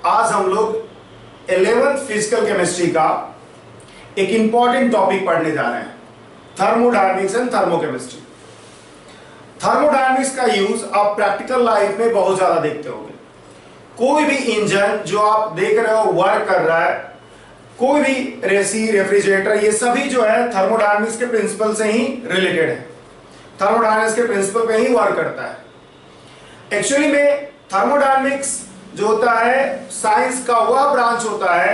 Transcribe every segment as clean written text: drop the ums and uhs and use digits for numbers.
आज हम लोग 11th फिजिकल केमिस्ट्री का एक इंपॉर्टेंट टॉपिक पढ़ने जा रहे हैं, थर्मोडायनेमिक्स एंड थर्मोकेमिस्ट्री। थर्मोडायनेमिक्स का यूज आप प्रैक्टिकल लाइफ में बहुत ज्यादा देखते होंगे। कोई भी इंजन जो आप देख रहे हो वर्क कर रहा है, कोई भी रेसी, रेफ्रिजरेटर, ये सभी जो है थर्मोडायनेमिक्स के प्रिंसिपल से ही रिलेटेड है, थर्मोडायनेमिक्स के प्रिंसिपल पे ही वर्क करता है। एक्चुअली में थर्मोडायनेमिक्स जो होता है साइंस का वह ब्रांच होता है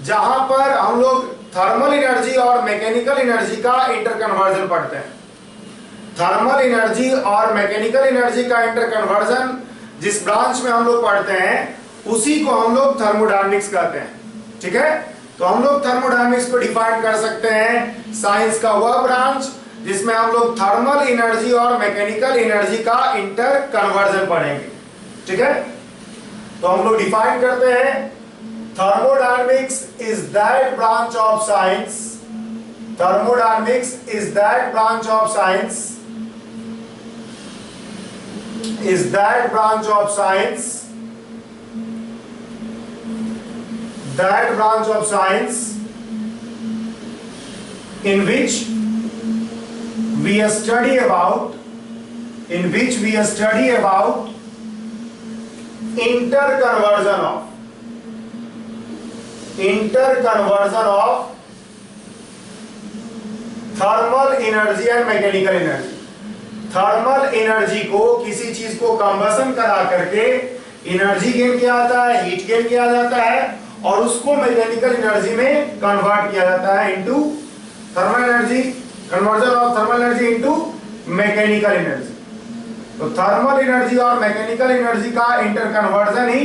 जहां पर हम लोग थर्मल एनर्जी और मैकेनिकल एनर्जी का इंटरकन्वर्जन पढ़ते हैं। थर्मल एनर्जी और मैकेनिकल एनर्जी का इंटरकन्वर्जन जिस ब्रांच में हम लोग पढ़ते हैं उसी को हम लोग थर्मोडायनेमिक्स कहते हैं। ठीक है, तो हम लोग थर्मोडायनेमिक्स को डिफाइन कर सकते हैं साइंस का वह ब्रांच जिसमें हम लोग थर्मल एनर्जी और मैकेनिकल एनर्जी का इंटरकन्वर्जन पढ़ेंगे। ठीक है, तो हम लोग डिफाइन करते हैं thermodynamics is that branch of science, thermodynamics is that branch of science, is that branch of science, that branch of science in which we study about, in which we study about interconversion of thermal energy and mechanical energy. Thermal energy को किसी चीज को combustion करा करके energy gain किया जाता है, heat gain किया जाता है और उसको मैकेनिकल एनर्जी में कन्वर्ट किया जाता है into thermal energy, conversion of thermal energy into mechanical energy. तो थर्मल एनर्जी और मैकेनिकल एनर्जी का इंटरकन्वर्जन ही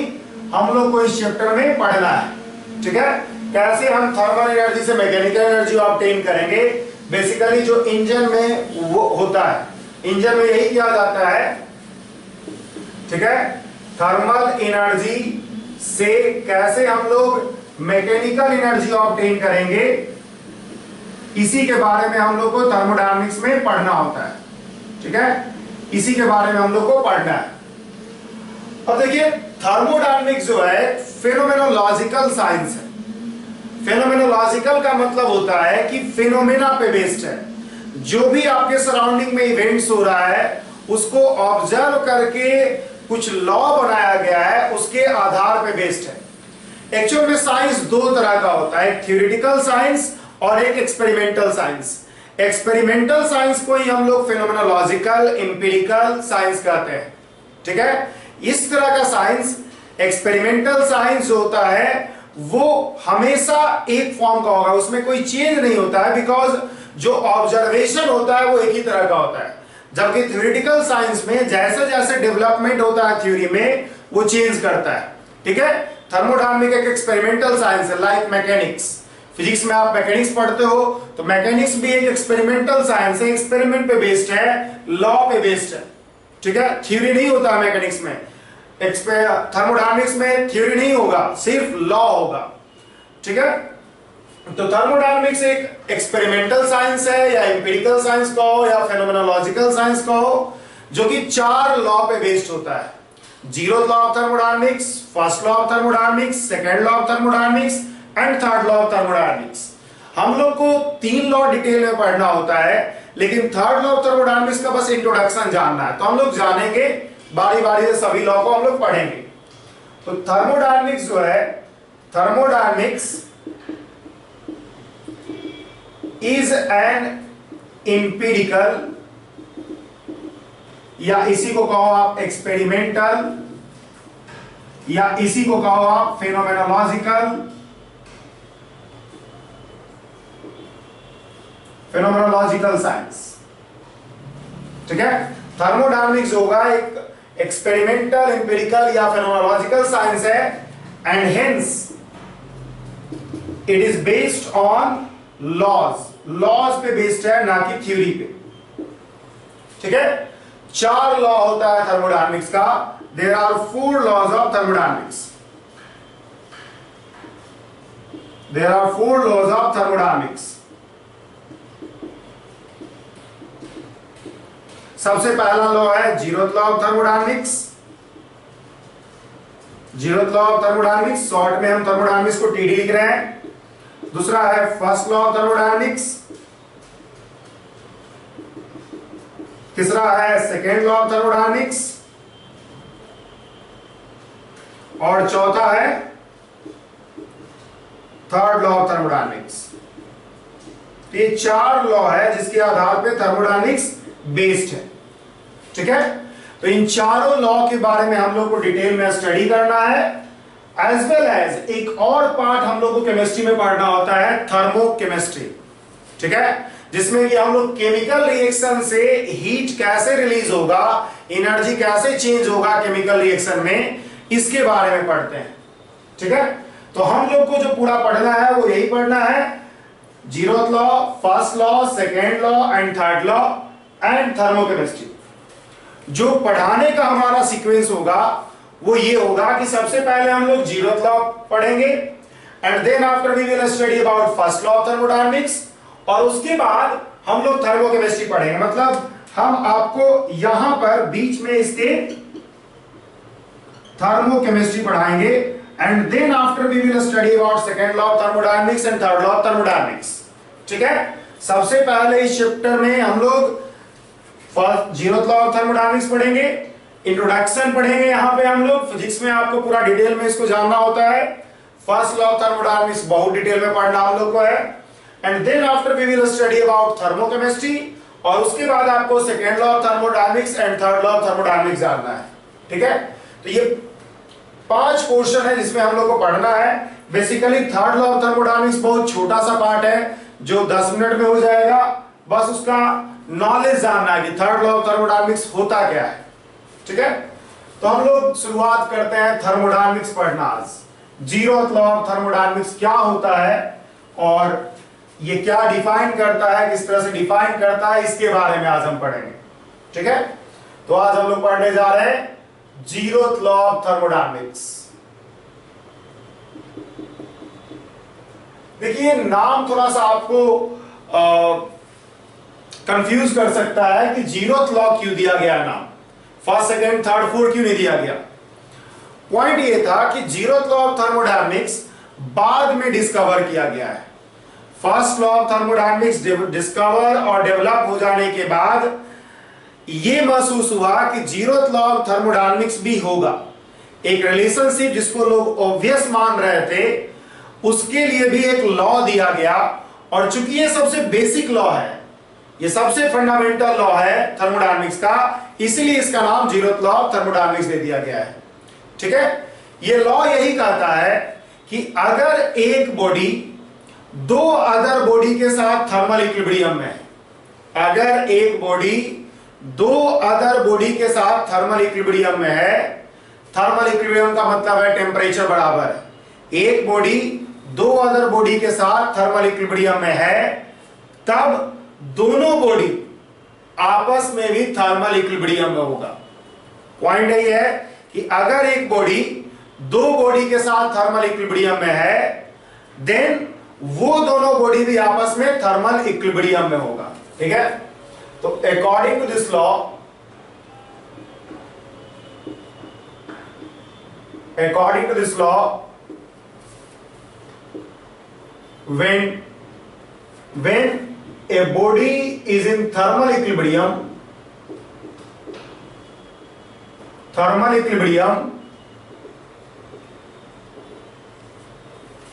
हम लोग को इस चैप्टर में पढ़ना है। ठीक है, कैसे हम थर्मल एनर्जी से मैकेनिकल एनर्जी ऑब्टेन करेंगे। बेसिकली जो इंजन में वो होता है, इंजन में यही किया जाता है। ठीक है, थर्मल एनर्जी से कैसे हम लोग मैकेनिकल एनर्जी ऑब्टेन करेंगे, इसी के बारे में हम लोग को थर्मोडायनेमिक्स में पढ़ना होता है। ठीक है, इसी के बारे में हम लोग को पढ़ना है। अब देखिए, थर्मोडायनेमिक्स जो है फेनोमेनोलॉजिकल साइंस है। फेनोमेनोलॉजिकल का मतलब होता है कि फेनोमेना पे बेस्ड है। जो भी आपके सराउंडिंग में इवेंट्स हो रहा है उसको ऑब्जर्व करके कुछ लॉ बनाया गया है, उसके आधार पे बेस्ड है। एक्चुअल में साइंस दो तरह का होता है, एक थ्योरेटिकल साइंस और एक एक्सपेरिमेंटल साइंस। एक्सपेरिमेंटल साइंस को ही हम लोग फेनोमेनोलॉजिकल एम्पिरिकल साइंस कहते हैं। ठीक है, इस तरह का साइंस, एक्सपेरिमेंटल साइंस जो होता है वो हमेशा एक फॉर्म का होगा, उसमें कोई चेंज नहीं होता है, बिकॉज जो ऑब्जर्वेशन होता है वो एक ही तरह का होता है। जबकि थ्योरेटिकल साइंस में जैसे जैसे डेवलपमेंट होता है थ्योरी में वो चेंज करता है। ठीक है, थर्मोडायनेमिक्स एक एक्सपेरिमेंटल साइंस है, लाइक मैकेनिक्स। फिजिक्स में आप मैकेनिक्स पढ़ते हो तो मैकेनिक्स भी एक एक्सपेरिमेंटल साइंस है, एक्सपेरिमेंट पे बेस्ड है, लॉ पे बेस्ड है। ठीक है, थ्योरी नहीं होता है मैकेनिक्स में। थर्मोडायनेमिक्स में थ्योरी नहीं होगा, सिर्फ लॉ होगा। ठीक है, तो थर्मोडायनेमिक्स एक एक्सपेरिमेंटल साइंस है, या एम्पिरिकल साइंस कहो या फेनोमेनोलॉजिकल साइंस कहो, जो कि 4 लॉ पे बेस्ड होता है। Zero law of thermodynamics, first law of thermodynamics, second law of thermodynamics and third law of thermodynamics. हम लोग को 3 लॉ डिटेल में पढ़ना होता है, लेकिन थर्ड लॉ ऑफ थर्मोडायनेमिक्स का बस इंट्रोडक्शन जानना है। तो हम लोग जानेंगे बारी बारी से, सभी लॉ को हम लोग पढ़ेंगे। तो थर्मोडायनेमिक्स जो है, थर्मोडायनेमिक्स इज एन एम्पिरिकल, या इसी को कहो आप एक्सपेरिमेंटल, या इसी को कहो आप फेनोमेनोलॉजिकल, फेनोमेनोलॉजिकल साइंस। ठीक है, थर्मोडायनेमिक्स होगा एक एक्सपेरिमेंटल, एम्पिरिकल या फेनोमेनोलॉजिकल साइंस है, and hence it is based on laws. Laws पे बेस्ड है, ना कि थ्योरी पे। ठीक है, 4 लॉ होता है थर्मोडायनेमिक्स का। There are 4 laws of thermodynamics. There are 4 laws of thermodynamics. सबसे पहला लॉ है zeroth law of thermodynamics. Zeroth law of thermodynamics, short में हम थर्मोडायनेमिक्स को टीडी लिख रहे हैं। दूसरा है फर्स्ट लॉ ऑफ थर्मोडायनेमिक्स, तीसरा है सेकेंड लॉ ऑफ थर्मोडायनेमिक्स, और चौथा है थर्ड लॉ ऑफ थर्मोडायनेमिक्स। ये 4 लॉ है जिसके आधार पे थर्मोडायनेमिक्स बेस्ड है। ठीक है, तो इन चारों लॉ के बारे में हम लोग को डिटेल में स्टडी करना है, एज वेल एज एक और पार्ट हम लोग को केमिस्ट्री में पढ़ना होता है, थर्मोकेमिस्ट्री। ठीक है, जिसमें कि हम लोग केमिकल रिएक्शन से हीट कैसे रिलीज होगा, एनर्जी कैसे चेंज होगा केमिकल रिएक्शन में, इसके बारे में पढ़ते हैं। ठीक है, तो हम लोग को जो पूरा पढ़ना है वो यही पढ़ना है, zeroth law, first law, second law and third law and thermochemistry. जो पढ़ाने का हमारा सीक्वेंस होगा वो ये होगा कि सबसे पहले हम लोग जीरोथ लॉ पढ़ेंगे, and then after we will study about first law of thermodynamics, और उसके बाद हम लोग थर्मोकेमिस्ट्री पढ़ेंगे। मतलब हम आपको यहां पर बीच में इसके थर्मोकेमिस्ट्री पढ़ाएंगे, and then after we will study about second law of thermodynamics and third law of thermodynamics. ठीक है, सबसे पहले इस चैप्टर में हम लोग first zeroth law of thermodynamics पढ़ेंगे, इंट्रोडक्शन पढ़ेंगे। यहां पे हम लोग फिजिक्स में आपको पूरा डिटेल में इसको जानना होता है। फर्स्ट लॉ ऑफ थर्मोडायनेमिक्स बहुत डिटेल में पढ़ना हम लोग को है, and then after we will study about thermochemistry, और उसके बाद आपको second law of thermodynamics and third law of thermodynamics जानना है। ठीक है, तो ये 5 पोर्शन है जिसमें हम लोग को पढ़ना है। Basically third law of thermodynamics बहुत छोटा सा पार्ट है जो 10 मिनट में हो जाएगा, बस उसका नॉलेज जानना है कि थर्ड लॉ ऑफ थर्मोडायनेमिक्स होता क्या है। ठीक है, तो हम लोग शुरुआत करते हैं थर्मोडायनेमिक्स पढ़ना। आज जीरोथ लॉ ऑफ थर्मोडायनेमिक्स क्या होता है और ये क्या डिफाइन करता है, किस तरह से डिफाइन करता है, इसके बारे में आज हम पढ़ेंगे। ठीक है, तो आज हम लोग पढ़ने जा रहे हैं जीरोथ लॉ ऑफ थर्मोडायनेमिक्स। देखिए, नाम थोड़ा सा आपको कंफ्यूज कर सकता है कि जीरोथ लॉ क्यों दिया गया नाम, फर्स्ट सेकेंड थर्ड फोर्थ क्यों नहीं दिया गया। पॉइंट ये था कि जीरोथ लॉ ऑफ थर्मोडायनेमिक्स बाद में डिस्कवर किया गया है। First law of thermodynamics discover और डेवलप हो जाने के बाद यह महसूस हुआ कि जीरोथ लॉ ऑफ थर्मोडायनेमिक्स भी होगा। एक रिलेशनशिप जिसको लोग ऑब्वियस मान रहे थे, उसके लिए भी एक लॉ दिया गया, और चूंकि ये सबसे बेसिक लॉ है, ये सबसे फंडामेंटल लॉ है थर्मोडायनेमिक्स का, इसलिए इसका नाम जीरोथ लॉ ऑफ थर्मोडायनेमिक्स दे दिया गया है। ठीक है, ये लॉ यही कहता है कि अगर एक बॉडी 2 अदर बॉडी के साथ थर्मल इक्विलिब्रियम में है, अगर एक बॉडी 2 अदर बॉडी के साथ थर्मल इक्विलिब्रियम में है, थर्मल इक्विलिब्रियम का मतलब है टेम्परेचर बराबर है, एक बॉडी 2 अदर बॉडी के साथ थर्मल इक्विलिब्रियम में है, तब दोनों बॉडी आपस में भी थर्मल इक्विलिब्रियम में होगा। पॉइंट यही है कि अगर एक बॉडी 2 बॉडी के साथ थर्मल इक्विलिब्रियम में है, देन वो दोनों बॉडी भी आपस में थर्मल इक्विलिब्रियम में होगा। ठीक है, तो according to this law, according to this law, when a body is in thermal equilibrium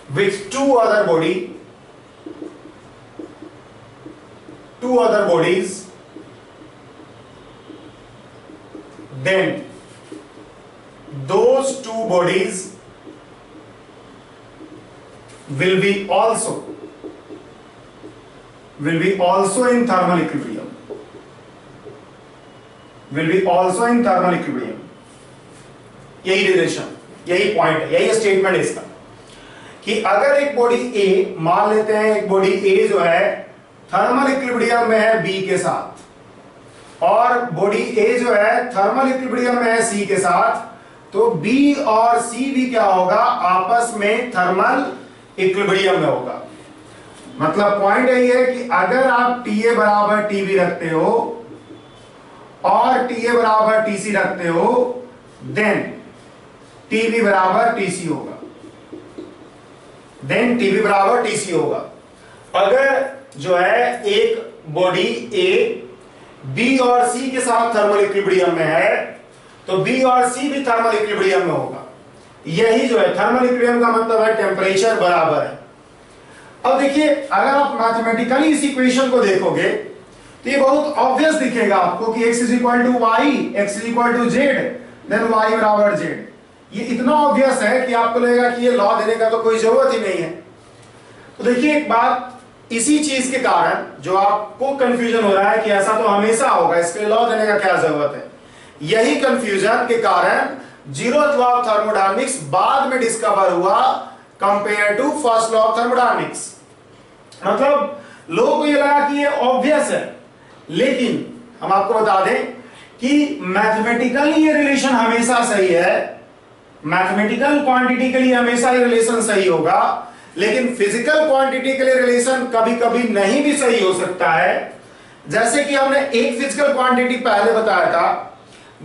with two other bodies, then those two bodies will be also in thermal equilibrium, यही relation, यही point है, यही statement है इसका, कि अगर एक body ए, मान लेते हैं एक बॉडी ए जो है थर्मल इक्विलिब्रियम में है बी के साथ, और बॉडी ए जो है थर्मल इक्विलिब्रियम में है सी के साथ, तो बी और सी भी क्या होगा, आपस में थर्मल इक्विलिब्रियम में होगा। मतलब पॉइंट यही है कि अगर आप TA बराबर TB रखते हो और TA बराबर TC रखते हो, देन टीबी बराबर टीसी होगा, देन टीबी बराबर टीसी होगा। अगर जो है एक बॉडी ए बी और सी के साथ थर्मल इक्विलिब्रियम में है तो बी और सी भी थर्मल इक्विलिब्रियम में होगा। यही जो है थर्मल इक्विलिब्रियम का मतलब है टेम्परेचर बराबर है। अब देखिए अगर आप मैथमेटिकली इस इक्वेशन को देखोगे तो ये बहुत ऑब्वियस दिखेगा आपको कि x is equal to y, x is equal to z, then y बराबर जेड। ये इतना ऑब्वियस है कि आपको लगेगा कि ये लॉ देने का तो कोई जरूरत ही नहीं है। तो देखिए एक बात, इसी चीज के कारण जो आपको कंफ्यूजन हो रहा है कि ऐसा तो हमेशा होगा, इसके लिए लॉ देने का क्या जरूरत है, यही कंफ्यूजन के कारण जीरोथ लॉ ऑफ थर्मोडायनामिक्स बाद में डिस्कवर हुआ compare to first law of thermodynamics. मतलब लोगों को ये लगा कि ये ऑब्वियस है, लेकिन हम आपको बता दें कि मैथमेटिकली ये रिलेशन हमेशा सही है, मैथमेटिकल क्वांटिटी के लिए हमेशा ये रिलेशन सही होगा, लेकिन फिजिकल क्वांटिटी के लिए रिलेशन कभी कभी नहीं भी सही हो सकता है। जैसे कि हमने एक फिजिकल क्वांटिटी पहले बताया था,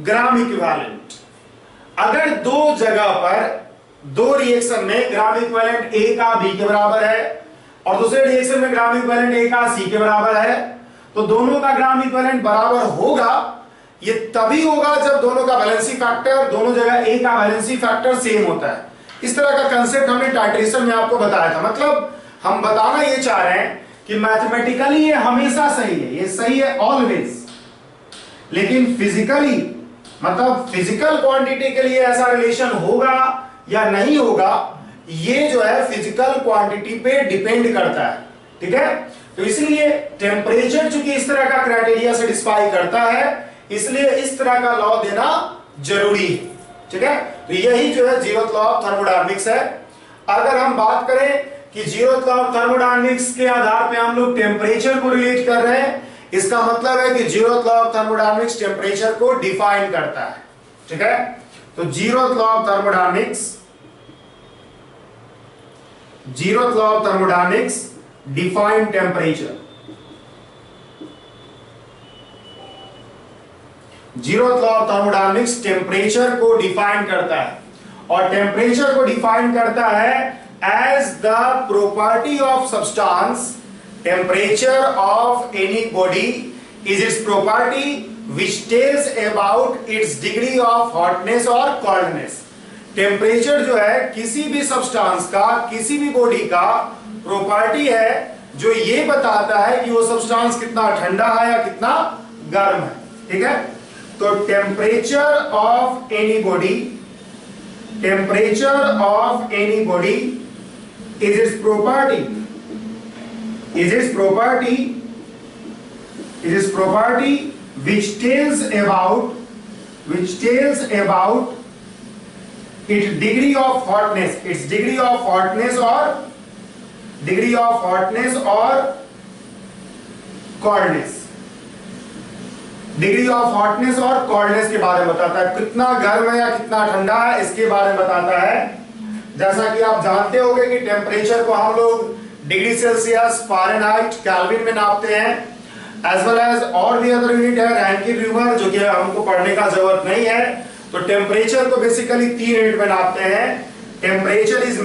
ग्राम इक्विवेलेंट। अगर दो जगह पर दो रिएक्शन में ग्राम इक्विवेलेंट ए का बी के बराबर है और दूसरे रिएक्शन में ग्राम इक्विवेलेंट ए का सी के बराबर है, तो दोनों का ग्राम इक्विवेलेंट बराबर होगा। ये तभी होगा जब दोनों का वैलेंसी फैक्टर, दोनों जगह ए का वैलेंसी फैक्टर सेम होता है। इस तरह का कंसेप्ट हमने टाइट्रेशन में आपको बताया था। मतलब हम बताना ये चाह रहे हैं कि मैथमेटिकली ये हमेशा सही है, ये सही है ऑलवेज, लेकिन फिजिकली मतलब फिजिकल क्वांटिटी के लिए ऐसा रिलेशन होगा या नहीं होगा, ये जो है फिजिकल क्वांटिटी पे डिपेंड करता है। ठीक है, तो इसलिए टेम्परेचर चूंकि इस तरह का क्राइटेरिया सेटिस्फाई करता है, इसलिए इस तरह का लॉ देना जरूरी है। ठीक है, तो यही जो है जीरोथ लॉ ऑफ थर्मोडायनामिक्स है। अगर हम बात करें कि जीरोथ लॉ ऑफ थर्मोडायनामिक्स के आधार पे हम लोग टेम्परेचर को रिलेट कर रहे हैं, इसका मतलब है कि zeroth law of thermodynamics temperature को डिफाइन करता है। ठीक है, तो zeroth law of thermodynamics define temperature. Zeroth law of thermodynamics temperature को डिफाइन करता है, और टेम्परेचर को डिफाइन करता है as the property of substance. Temperature of any body is its property which tells about its degree of hotness और coldness। Temperature जो है किसी भी सब्सटेंस का, किसी भी बॉडी का प्रॉपर्टी है जो ये बताता है कि वो सब्सटेंस कितना ठंडा है या कितना गर्म है। ठीक है, तो temperature of any body is its property which tells about its degree of hotness or coldness। Degree of hotness और कोल्डनेस के बारे में बताता है, कितना गर्म है या कितना ठंडा है इसके बारे में बताता है। जैसा कि आप जानते होंगे कि टेम्परेचर को हम लोग डिग्री सेल्सियस, फारेनहाइट, केल्विन में नापते हैं, एज वेल एज और भी अदर यूनिट है, रैंकिन न्यूमर, जो कि हमको पढ़ने का जरूरत नहीं है। तो टेम्परेचर को बेसिकली 3 यूनिट में नापते हैं। Temperature is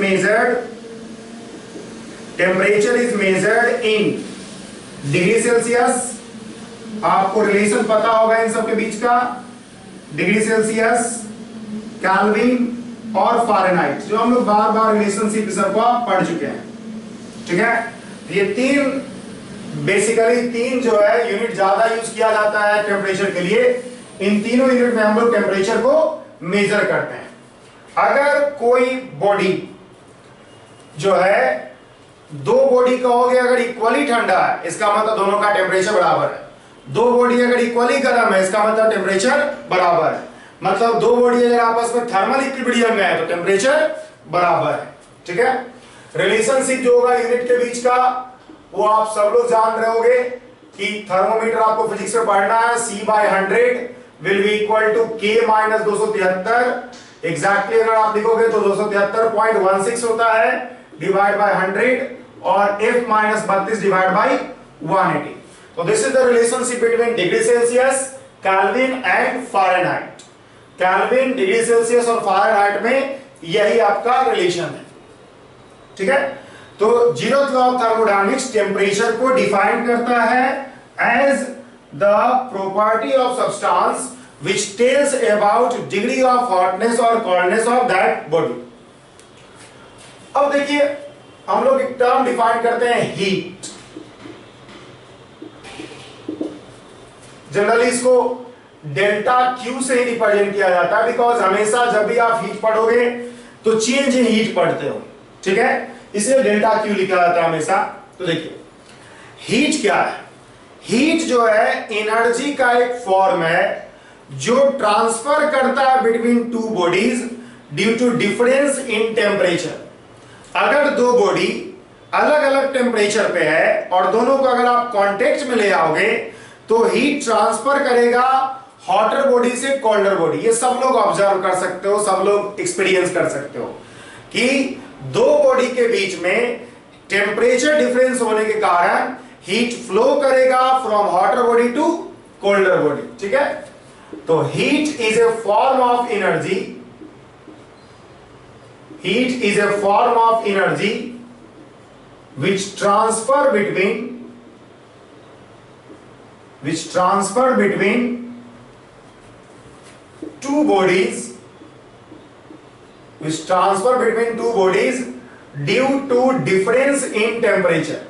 measured in degree Celsius, आपको रिलेशन पता होगा इन सब के बीच का, डिग्री सेल्सियस, केल्विन और फारेनहाइट, जो हम लोग बार बार रिलेशनशिप सबको पढ़ चुके हैं। ठीक है, ये बेसिकली तीन जो है यूनिट ज्यादा यूज किया जाता है टेम्परेचर के लिए। इन तीनों यूनिट में हम लोग टेम्परेचर को मेजर करते हैं। अगर कोई बॉडी जो है, दो बॉडी कहोगे अगर इक्वली ठंडा है, इसका मतलब दोनों का टेम्परेचर बराबर है। दो बॉडी अगर इक्वली गर्म है, इसका मतलब टेम्परेचर बराबर है। मतलब दो बॉडी अगर आपस में थर्मल इक्विलिब्रियम में है तो टेम्परेचर बराबर है। ठीक है, रिलेशनशिप जो होगा यूनिट के बीच का वो आप सब लोग जान रहे होंगे कि थर्मोमीटर आपको फिजिक्स में पढ़ना है, C/100 will be equal to K - 273। Exactly अगर आप लिखोगे तो 273.16 होता है डिवाइड बाय 100, और F - 32 डिवाइड बाय 180। तो this is the relationship between degree Celsius, Kelvin and Fahrenheit. Kelvin, degree Celsius और फ़ारेनहाइट में यही आपका रिलेशन है। ठीक है, तो zeroth law of thermodynamics temperature को डिफाइन करता है as the property of substance which tells about degree of hotness or coldness of that body। अब देखिए हम लोग एक टर्म डिफाइन करते हैं हीट। जनरली इसको डेल्टा क्यू से ही रिप्रेजेंट किया जाता है, बिकॉज हमेशा जब भी आप हीट पढ़ोगे तो चेंज इन हीट पढ़ते हो। ठीक है, इसलिए डेल्टा क्यू लिखा जाता है हमेशा। तो देखिए हीट क्या है? हीट जो है एनर्जी का एक फॉर्म है जो ट्रांसफर करता है between two bodies due to difference in temperature. अगर दो बॉडी अलग अलग टेम्परेचर पे है और दोनों को अगर आप कांटेक्ट में ले आओगे तो हीट ट्रांसफर करेगा हॉटर बॉडी से कोल्डर बॉडी। ये सब लोग ऑब्जर्व कर सकते हो, सब लोग एक्सपीरियंस कर सकते हो कि दो बॉडी के बीच में टेम्परेचर डिफरेंस होने के कारण हीट फ्लो करेगा from hotter body to colder body. ठीक है, तो heat is a form of energy, heat is a form of energy which transfer between two bodies, due to difference in temperature,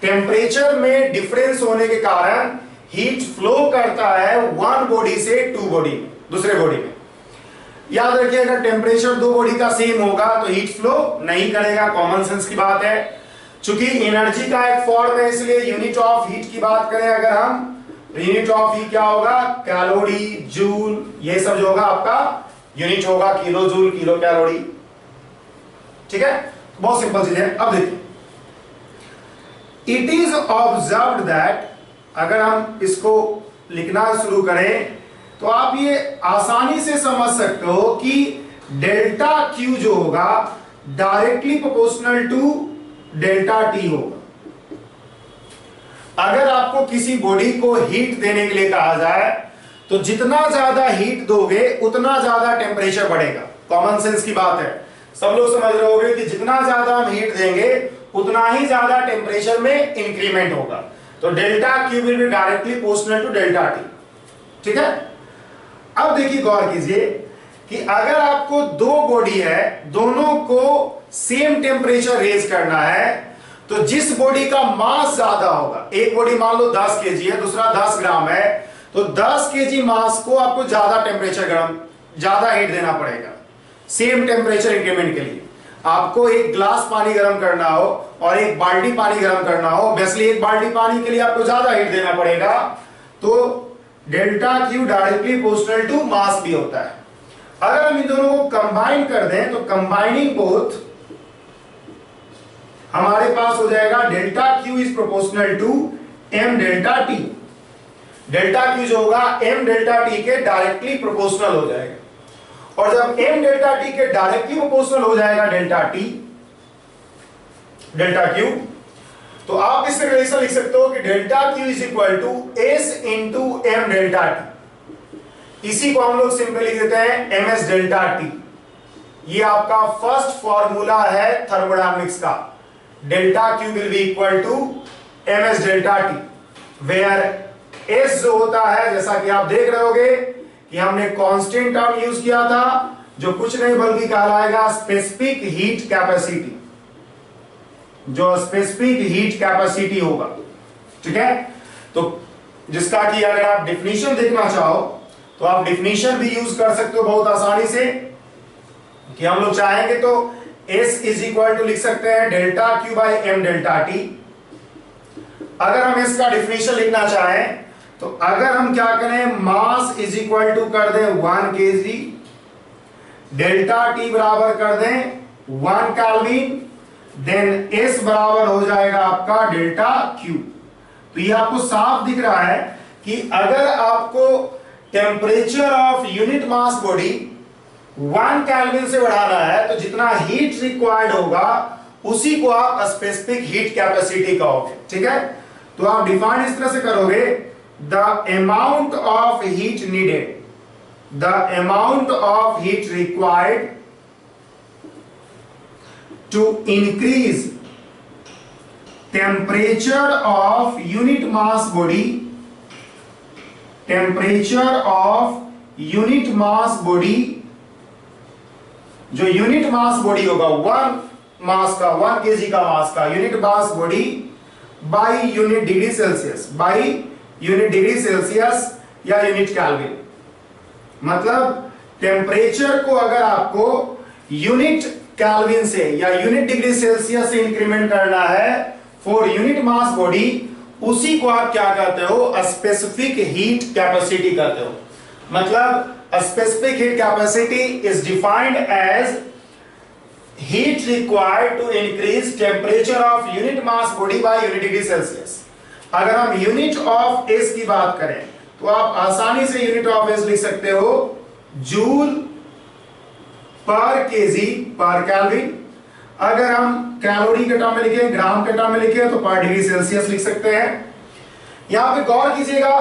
temperature में difference होने के कारण heat flow करता है one body से टू बॉडी में, दूसरे बॉडी में। याद रखिए अगर टेम्परेचर दो बॉडी का सेम होगा तो हीट फ्लो नहीं करेगा, कॉमन सेंस की बात है। चूंकि एनर्जी का एक फॉर्म है इसलिए यूनिट ऑफ हीट की बात करें अगर हम, यूनिट ऑफ हीट क्या होगा? कैलोरी, जूल, ये सब जो होगा आपका यूनिट होगा किलो जूल, किलो कैलोरी। ठीक है, बहुत सिंपल चीज है। अब देखिए इट इज ऑब्जर्व्ड दैट, अगर हम इसको लिखना शुरू करें तो आप ये आसानी से समझ सकते हो कि डेल्टा क्यू जो होगा directly proportional to delta T होगा। अगर आपको किसी बॉडी को हीट देने के लिए कहा जाए तो जितना ज्यादा हीट दोगे उतना ज्यादा टेम्परेचर बढ़ेगा। कॉमन सेंस की बात है, सब लोग समझ रहे होंगे कि जितना ज्यादा हम हीट देंगे उतना ही ज्यादा टेम्परेचर में इंक्रीमेंट होगा। तो delta Q will be directly proportional to delta T. ठीक है, अब देखिए गौर कीजिए कि अगर आपको दो बॉडी है, दोनों को सेम टेम्परेचर रेज करना है तो जिस बॉडी का मास ज्यादा होगा, एक बॉडी मान लो 10 केजी है, दूसरा 10 ग्राम है, तो 10 केजी मास को आपको ज्यादा टेम्परेचर ज्यादा हीट देना पड़ेगा सेम टेम्परेचर इंक्रीमेंट के लिए। आपको एक ग्लास पानी गर्म करना हो और एक बाल्टी पानी गर्म करना हो, ऑब्वियसली एक बाल्टी पानी के लिए आपको ज्यादा हीट देना पड़ेगा। तो delta Q directly proportional to mass भी होता है। अगर हम इन दोनों को कंबाइन कर दें तो कंबाइनिंग बोथ हमारे पास हो जाएगा delta Q is proportional to m delta T. Delta Q जो होगा एम डेल्टा टी के डायरेक्टली प्रोपोर्शनल हो जाएगा। और जब m डेल्टा टी के डायरेक्टली प्रोपोर्शनल हो जाएगा डेल्टा क्यू, तो आप इससे रिलेशन लिख सकते हो कि delta Q is equal to S into m delta T. इसी को हम लोग सिंपल लिख देते हैं एम एस डेल्टा टी। ये आपका फर्स्ट फॉर्मूला है थर्मोडायनामिक्स का। Delta Q will be equal to M S delta T, where S जो होता है जैसा कि आप देख रहे होगे कि हमने कांस्टेंट टर्म यूज किया था जो कुछ नहीं बल्कि कहलाएगा स्पेसिफिक हीट कैपेसिटी, जो स्पेसिफिक हीट कैपेसिटी होगा। ठीक है, तो जिसका कि अगर आप डिफिनीशन देखना चाहो तो आप डिफिनीशन भी यूज कर सकते हो बहुत आसानी से, कि हम लोग चाहेंगे तो S इज इक्वल टू लिख सकते हैं delta Q by m delta T. अगर हम इसका डिफिनीशन लिखना चाहें तो अगर हम क्या करें, मास इज इक्वल टू कर दें 1 kg, डेल्टा टी बराबर कर दें 1 केल्विन, देन S बराबर हो जाएगा आपका डेल्टा क्यू। तो ये आपको साफ दिख रहा है कि अगर आपको temperature of unit mass body 1 kelvin से बढ़ाना है तो जितना हीट रिक्वायर्ड होगा उसी को आप स्पेसिफिक हीट कैपेसिटी कहोगे। ठीक है, तो आप डिफाइन इस तरह से करोगे, the amount of heat needed, the amount of heat required to increase temperature of unit mass body, temperature of unit mass body, जो यूनिट मास बॉडी होगा 1 मास का, 1 kg का मास का unit mass body by unit degree Celsius, by unit degree Celsius या unit Kelvin. मतलब temperature को अगर आपको यूनिट केल्विन से या यूनिट डिग्री सेल्सियस से इंक्रीमेंट करना है फॉर यूनिट मास बॉडी, उसी को आप क्या कहते हो, स्पेसिफिक हीट कैपेसिटी कहते हो। मतलब specific heat capacity is defined as heat required to increase temperature of unit mass body by unit degree celsius। अगर हम यूनिट ऑफ एस की बात करें तो आप आसानी से यूनिट ऑफ एस लिख सकते हो जूल पर केजी पर केल्विन। अगर हम कैलोरी के टर्म में लिखे, ग्राम के टर्म में लिखे तो पर डिग्री सेल्सियस लिख सकते हैं। यहां पे गौर कीजिएगा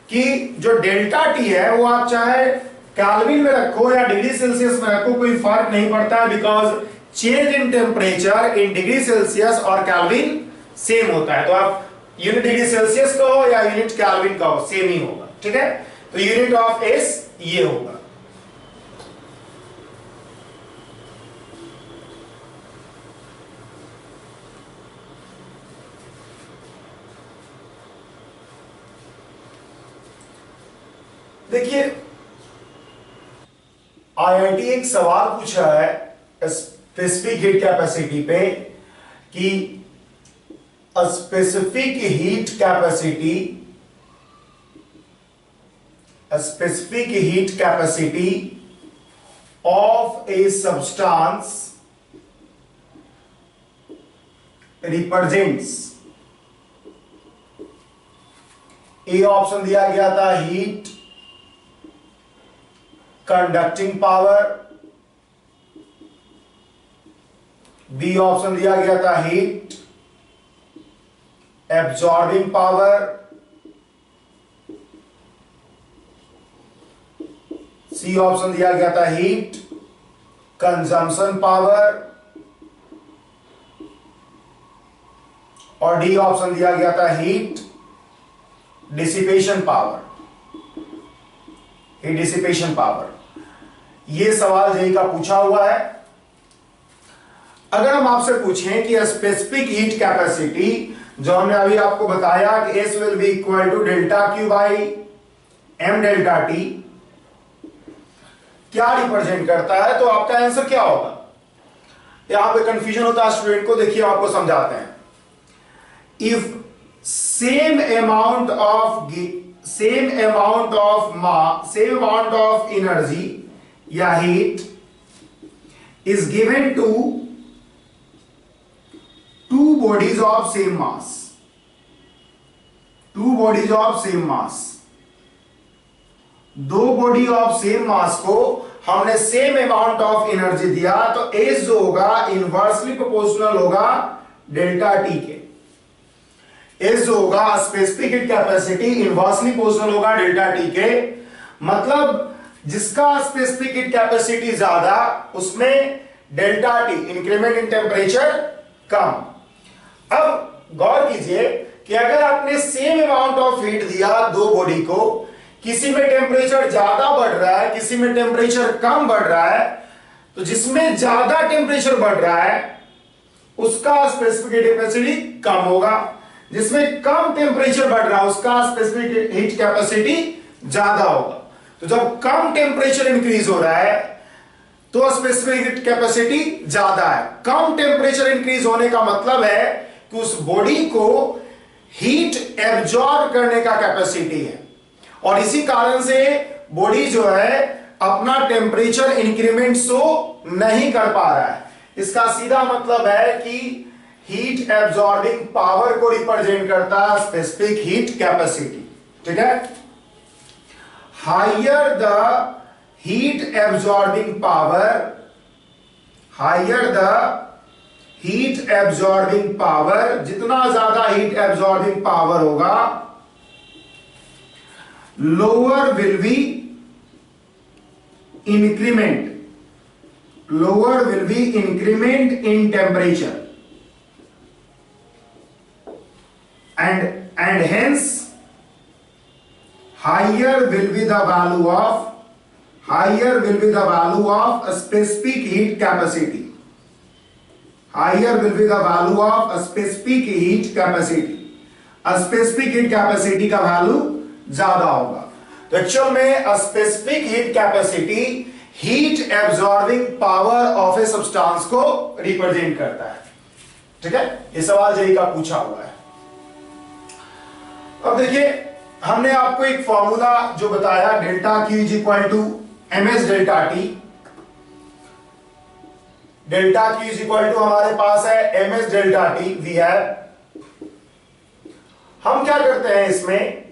कि जो डेल्टा टी है वो आप चाहे केल्विन में रखो या डिग्री सेल्सियस में रखो, कोई फर्क नहीं पड़ता है, because change in temperature in degree Celsius और केल्विन सेम होता है। तो आप यूनिट डिग्री सेल्सियस का हो या यूनिट केल्विन का हो, सेम ही होगा। ठीक है, तो यूनिट ऑफ एस ये होगा। देखिए आईआईटी एक सवाल पूछा है स्पेसिफिक हीट कैपेसिटी पे कि specific heat capacity, specific heat capacity of a substance represents, A option दिया गया था heat conducting power, B option दिया गया था heat absorbing power, C option दिया गया था हीट कंजम्पशन पावर और डी ऑप्शन दिया गया था heat dissipation power, heat dissipation power. ये सवाल जेई का पूछा हुआ है। अगर हम आपसे पूछें कि स्पेसिफिक हीट कैपेसिटी, जो हमने अभी आपको बताया कि S will be equal to delta Q by m delta T, क्या रिप्रेजेंट करता है, तो आपका आंसर क्या होगा। यहां पे कंफ्यूजन होता है स्टूडेंट को, देखिए आपको समझाते हैं। If same amount of energy या heat is given to two bodies of same mass, two bodies of same mass, दो बॉडी ऑफ सेम मास को हमने सेम अमाउंट ऑफ एनर्जी दिया, तो एस जो होगा इनवर्सली प्रोपोर्शनल होगा डेल्टा टी के। एस जो होगा specific heat capacity inversely proportional होगा डेल्टा टी के। मतलब जिसका स्पेसिफिक हीट कैपेसिटी ज्यादा उसमें delta T increment in temperature कम। अब गौर कीजिए कि अगर आपने सेम अमाउंट ऑफ हीट दिया दो बॉडी को, किसी में टेम्परेचर ज्यादा बढ़ रहा है, किसी में टेम्परेचर कम बढ़ रहा है, तो जिसमें ज्यादा टेम्परेचर बढ़ रहा है उसका स्पेसिफिक हीट कैपेसिटी कम होगा, जिसमें कम टेम्परेचर बढ़ रहा है उसका स्पेसिफिक हीट कैपेसिटी ज्यादा होगा। तो जब कम टेम्परेचर इंक्रीज हो रहा है तो स्पेसिफिक हीट कैपेसिटी ज्यादा है। कम टेम्परेचर इंक्रीज होने का मतलब है कि उस बॉडी को हीट एब्जॉर्ब करने का कैपेसिटी है, और इसी कारण से बॉडी जो है अपना टेम्परेचर इंक्रीमेंट शो नहीं कर पा रहा है। इसका सीधा मतलब है कि हीट एब्जॉर्बिंग पावर को रिप्रेजेंट करता है स्पेसिफिक हीट कैपेसिटी। ठीक है, higher the heat absorbing power, higher the heat absorbing power, जितना ज्यादा हीट एब्जॉर्बिंग पावर होगा, lower will be increment, lower will be increment in temperature and hence higher will be the value of a specific heat capacity, higher will be the value of a specific heat capacity, a specific heat capacity का value ज्यादा होगा। तो actual में specific heat capacity heat absorbing power of a substance को represent करता है। ठीक है, ये सवाल जेई का पूछा हुआ है। अब देखिए, हमने आपको एक फॉर्मूला जो बताया, delta Q is equal to M S delta T. Delta Q is equal to हमारे पास है एम एस डेल्टा टी वी है। हम क्या करते हैं, इसमें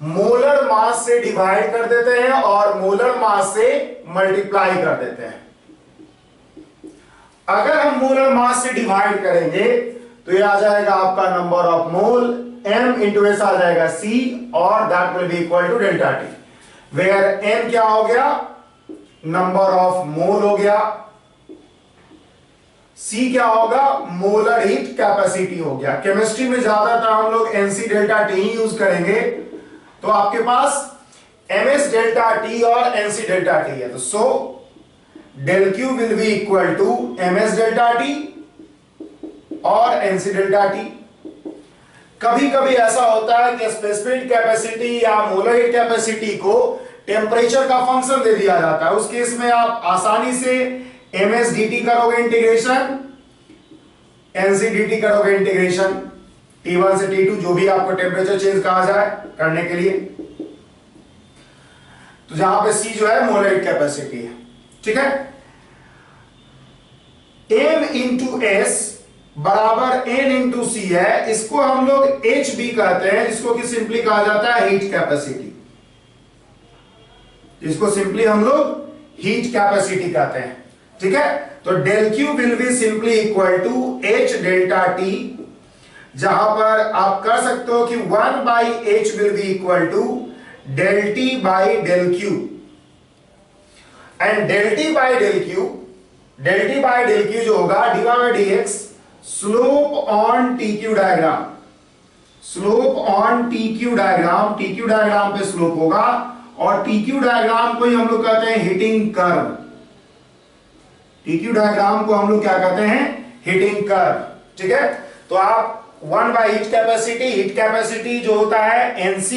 मोलर मास से डिवाइड कर देते हैं और मोलर मास से मल्टीप्लाई कर देते हैं। अगर हम मोलर मास से डिवाइड करेंगे तो ये आ जाएगा आपका number of mole, m into S आ जाएगा c, और that will be equal to delta T, where m क्या हो गया, नंबर ऑफ मोल हो गया, c क्या होगा, मोलर हीट कैपेसिटी हो गया। केमिस्ट्री में ज्यादातर हम लोग nc डेल्टा टी ही यूज करेंगे, तो आपके पास ms डेल्टा टी और nc डेल्टा टी है, तो so del Q will be equal to ms delta T और nc डेल्टा टी। कभी कभी ऐसा होता है कि स्पेसिफिक कैपेसिटी या मोलर हीट कैपेसिटी को टेम्परेचर का फंक्शन दे दिया जाता है। उस केस में आप आसानी से ms dt करोगे इंटीग्रेशन, nc dt करोगे इंटीग्रेशन, T1 से T2 जो भी आपको टेम्परेचर चेंज कहा जाए करने के लिए। तो जहां पे C जो है मोलर हीट कैपेसिटी है। ठीक है, m इंटू s बराबर n इंटू सी है, इसको हम लोग h भी कहते हैं, जिसको कि सिंपली कहा जाता है हीट कैपेसिटी, इसको सिंपली हम लोग हीट कैपेसिटी कहते हैं। ठीक है, तो del Q will be simply equal to h delta T, जहां पर आप कर सकते हो कि 1 by h will be equal to del T by del Q, and del T by del Q जो होगा dy by dx slope on TQ diagram, slope on TQ diagram, TQ diagram पे स्लोप होगा, और TQ diagram को ही हम लोग कहते हैं हिटिंग कर्व। TQ डायग्राम को हम लोग क्या कहते हैं, हिटिंग कर्व। ठीक है, तो आप 1 बाई हीट कैपेसिटी जो होता है NC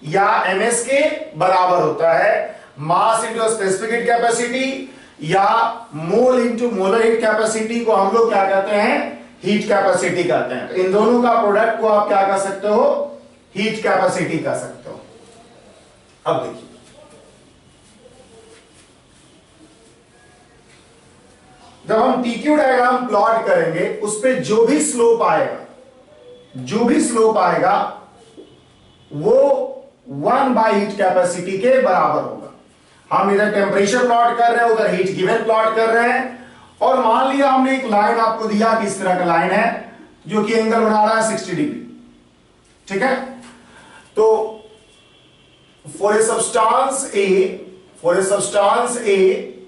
या MS के बराबर होता है, mass into specific heat capacity या mole into molar heat capacity को हम लोग क्या कहते हैं, हीट कैपेसिटी कहते हैं। तो इन दोनों का प्रोडक्ट को आप क्या कह सकते हो, हीट कैपेसिटी कह सकते हो। अब देखिए, जब हम TQ डायग्राम प्लॉट करेंगे, उस पे जो भी स्लोप आएगा वो 1 बाई हीट कैपेसिटी के बराबर होगा। हम इधर टेम्परेचर प्लॉट कर रहे हैं, उधर हीट गिवन प्लॉट कर रहे हैं, और मान लिया हमने एक लाइन आपको दिया कि इस तरह का लाइन है जो कि एंगल बना रहा है 60 डिग्री। ठीक है, तो for a substance A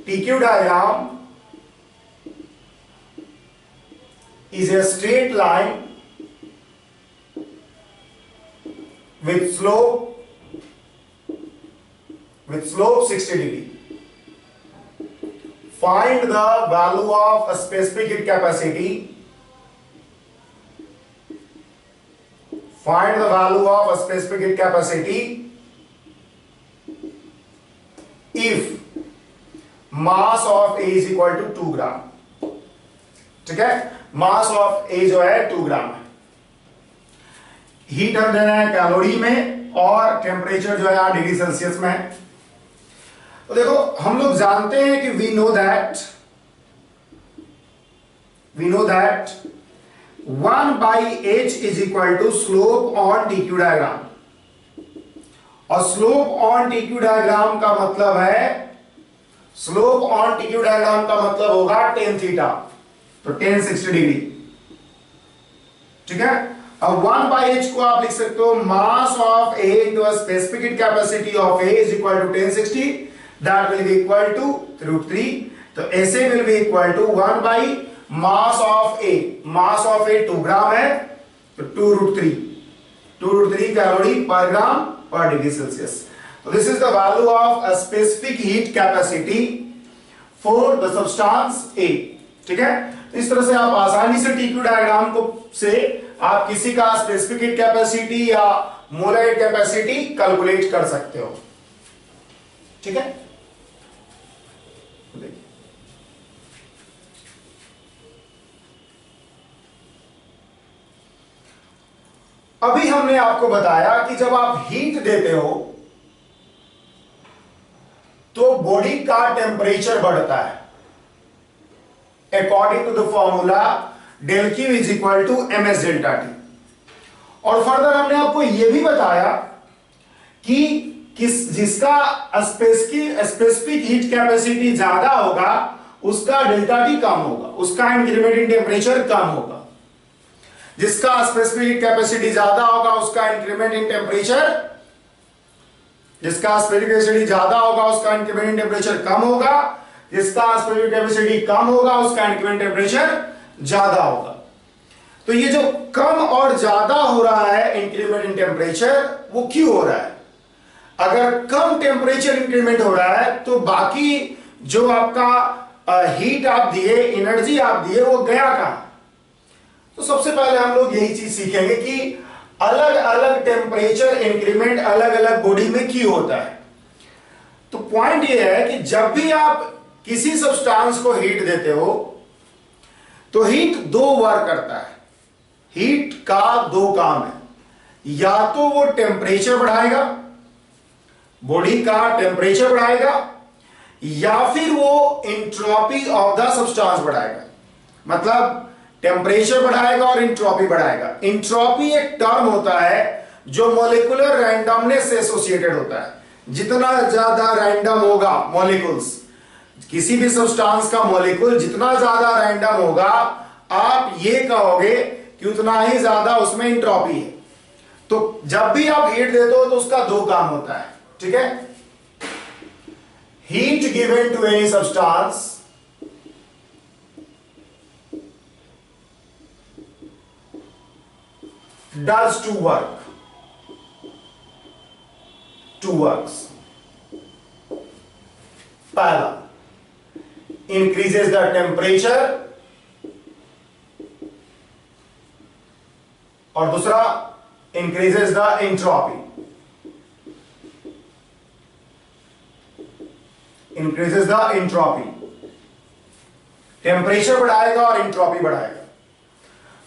TQ diagram is a straight line with slope 60 degree. Find the value of a specific heat capacity. Find the value of a specific heat capacity if mass of A is equal to 2 ग्राम। ठीक है, mass of A जो है 2 ग्राम है। Heat हम देना है calorie में, और टेम्परेचर जो है 8 डिग्री सेल्सियस में है। तो देखो, हम लोग जानते हैं कि we know that 1 by h is equal to slope on TQ diagram, और स्लोप ऑन TQ डायग्राम का मतलब है स्लोप ऑन टीक्यू डायग्राम का मतलब होगा tan थीटा, तो tan 60 डिग्री। ठीक है, अब 1/h को आप लिख सकते हो mass of A into a specific heat capacity of A is equal to tan 60, that will be equal to √3, तो ऐसे will be equal to 1 by mass of A, mass of A 2 ग्राम है, तो 2√3 calorie पर ग्राम पर degree Celsius. So this is the value of a specific heat capacity for the substance A। ठीक है, इस तरह से आप आसानी से TQ डायग्राम को से आप किसी का स्पेसिफिक हीट कैपेसिटी या मोलर हीट कैपेसिटी कैलकुलेट कर सकते हो। ठीक है, अभी हमने आपको बताया कि जब आप हीट देते हो तो बॉडी का टेम्परेचर बढ़ता है according to the formula del Q is equal to ms delta T. और फर्दर हमने आपको यह भी बताया कि जिसका स्पेसिफिक हीट कैपेसिटी ज्यादा होगा उसका डेल्टा टी कम होगा, उसका इंक्रीमेंट इन टेम्परेचर कम होगा। जिसका स्पेसिफिक हीट कैपेसिटी ज्यादा होगा उसका इंक्रीमेंट इन टेम्परेचर, जिसका स्पेसिफिक कैपेसिटी ज्यादा होगा उसका इंक्रीमेंट इन टेम्परेचर कम होगा, जिसका स्पेसिफिक कैपेसिटी कम होगा उसका इंक्रीमेंट टेम्परेचर ज्यादा होगा। तो ये जो कम और ज्यादा हो रहा है इंक्रीमेंट इन टेम्परेचर, वो क्यों हो रहा है? अगर कम टेम्परेचर इंक्रीमेंट हो रहा है तो बाकी जो आपका हीट आप दिए, एनर्जी आप दिए, वो गया कहां? तो सबसे पहले हम लोग यही चीज सीखेंगे कि अलग अलग टेम्परेचर इंक्रीमेंट अलग अलग बॉडी में क्यों होता है। तो पॉइंट यह है कि जब भी आप किसी सब्सटेंस को हीट देते हो तो हीट दो वर्क करता है। हीट का दो काम है, या तो वो टेम्परेचर बढ़ाएगा, बॉडी का टेम्परेचर बढ़ाएगा, या फिर वो एंट्रोपी ऑफ द सब्सटेंस बढ़ाएगा। मतलब टेम्परेचर बढ़ाएगा और एंट्रोपी बढ़ाएगा। एंट्रोपी एक टर्म होता है जो मॉलिक्यूलर रैंडमनेस से एसोसिएटेड होता है। जितना ज्यादा रैंडम होगा मॉलिक्यूल्स, किसी भी सब्सटेंस का मॉलिक्यूल जितना ज्यादा रैंडम होगा, आप ये कहोगे कि उतना ही ज्यादा उसमें एंट्रोपी है। तो जब भी आप हीट देते हो तो उसका दो काम होता है। ठीक है, heat given to any substance does two works। पहला, increases the temperature, और दूसरा increases the entropy। increases the entropy, temperature बढ़ाएगा और एंट्रोपी बढ़ाएगा।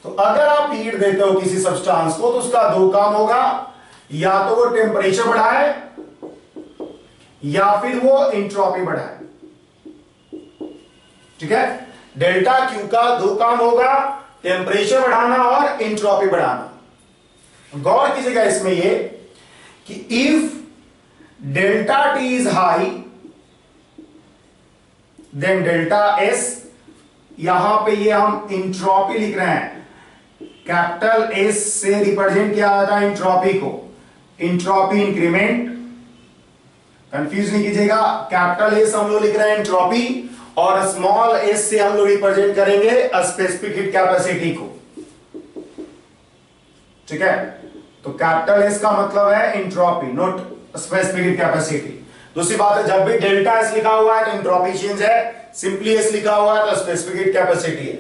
तो अगर आप हीट देते हो किसी सब्सटेंस को तो उसका दो काम होगा, या तो वो टेम्परेचर बढ़ाए या फिर वो एंट्रोपी बढ़ाए। ठीक है, डेल्टा क्यू का दो काम होगा, टेम्परेचर बढ़ाना और एंट्रोपी बढ़ाना। गौर कीजिएगा इसमें ये कि if delta T is high then delta S, यहां पे ये हम एंट्रोपी लिख रहे हैं, कैपिटल एस से रिप्रेजेंट किया जाता है एंट्रोपी को। एंट्रोपी इंक्रीमेंट, कंफ्यूज नहीं कीजिएगा, कैपिटल एस हम लोग लिख रहे हैं एंट्रोपी, और स्मॉल एस से हम लोग रिप्रेजेंट करेंगे स्पेसिफिक हीट कैपेसिटी को। ठीक है, तो कैपिटल एस का मतलब है entropy, not specific heat capacity. दूसरी बात है, जब भी डेल्टा एस लिखा हुआ है तो एंट्रोपी चेंज है, सिंपली एस लिखा हुआ है तो स्पेसिफिक हीट कैपेसिटी है।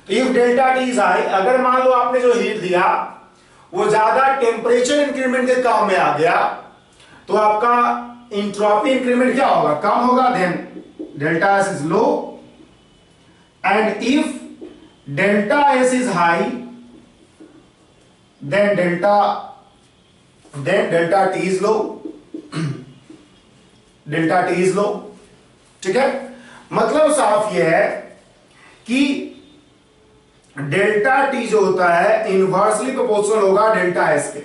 तो if delta T is high, अगर मान लो आपने जो हीट दिया वो ज्यादा टेम्परेचर इंक्रीमेंट के काम में आ गया तो आपका एंट्रोपी इंक्रीमेंट क्या होगा? कम होगा। Then delta S is low, and if delta S is high then delta T is low, delta T is low. ठीक है, मतलब साफ यह है कि डेल्टा टी जो होता है इनवर्सली प्रोपोर्शनल होगा डेल्टा एस के।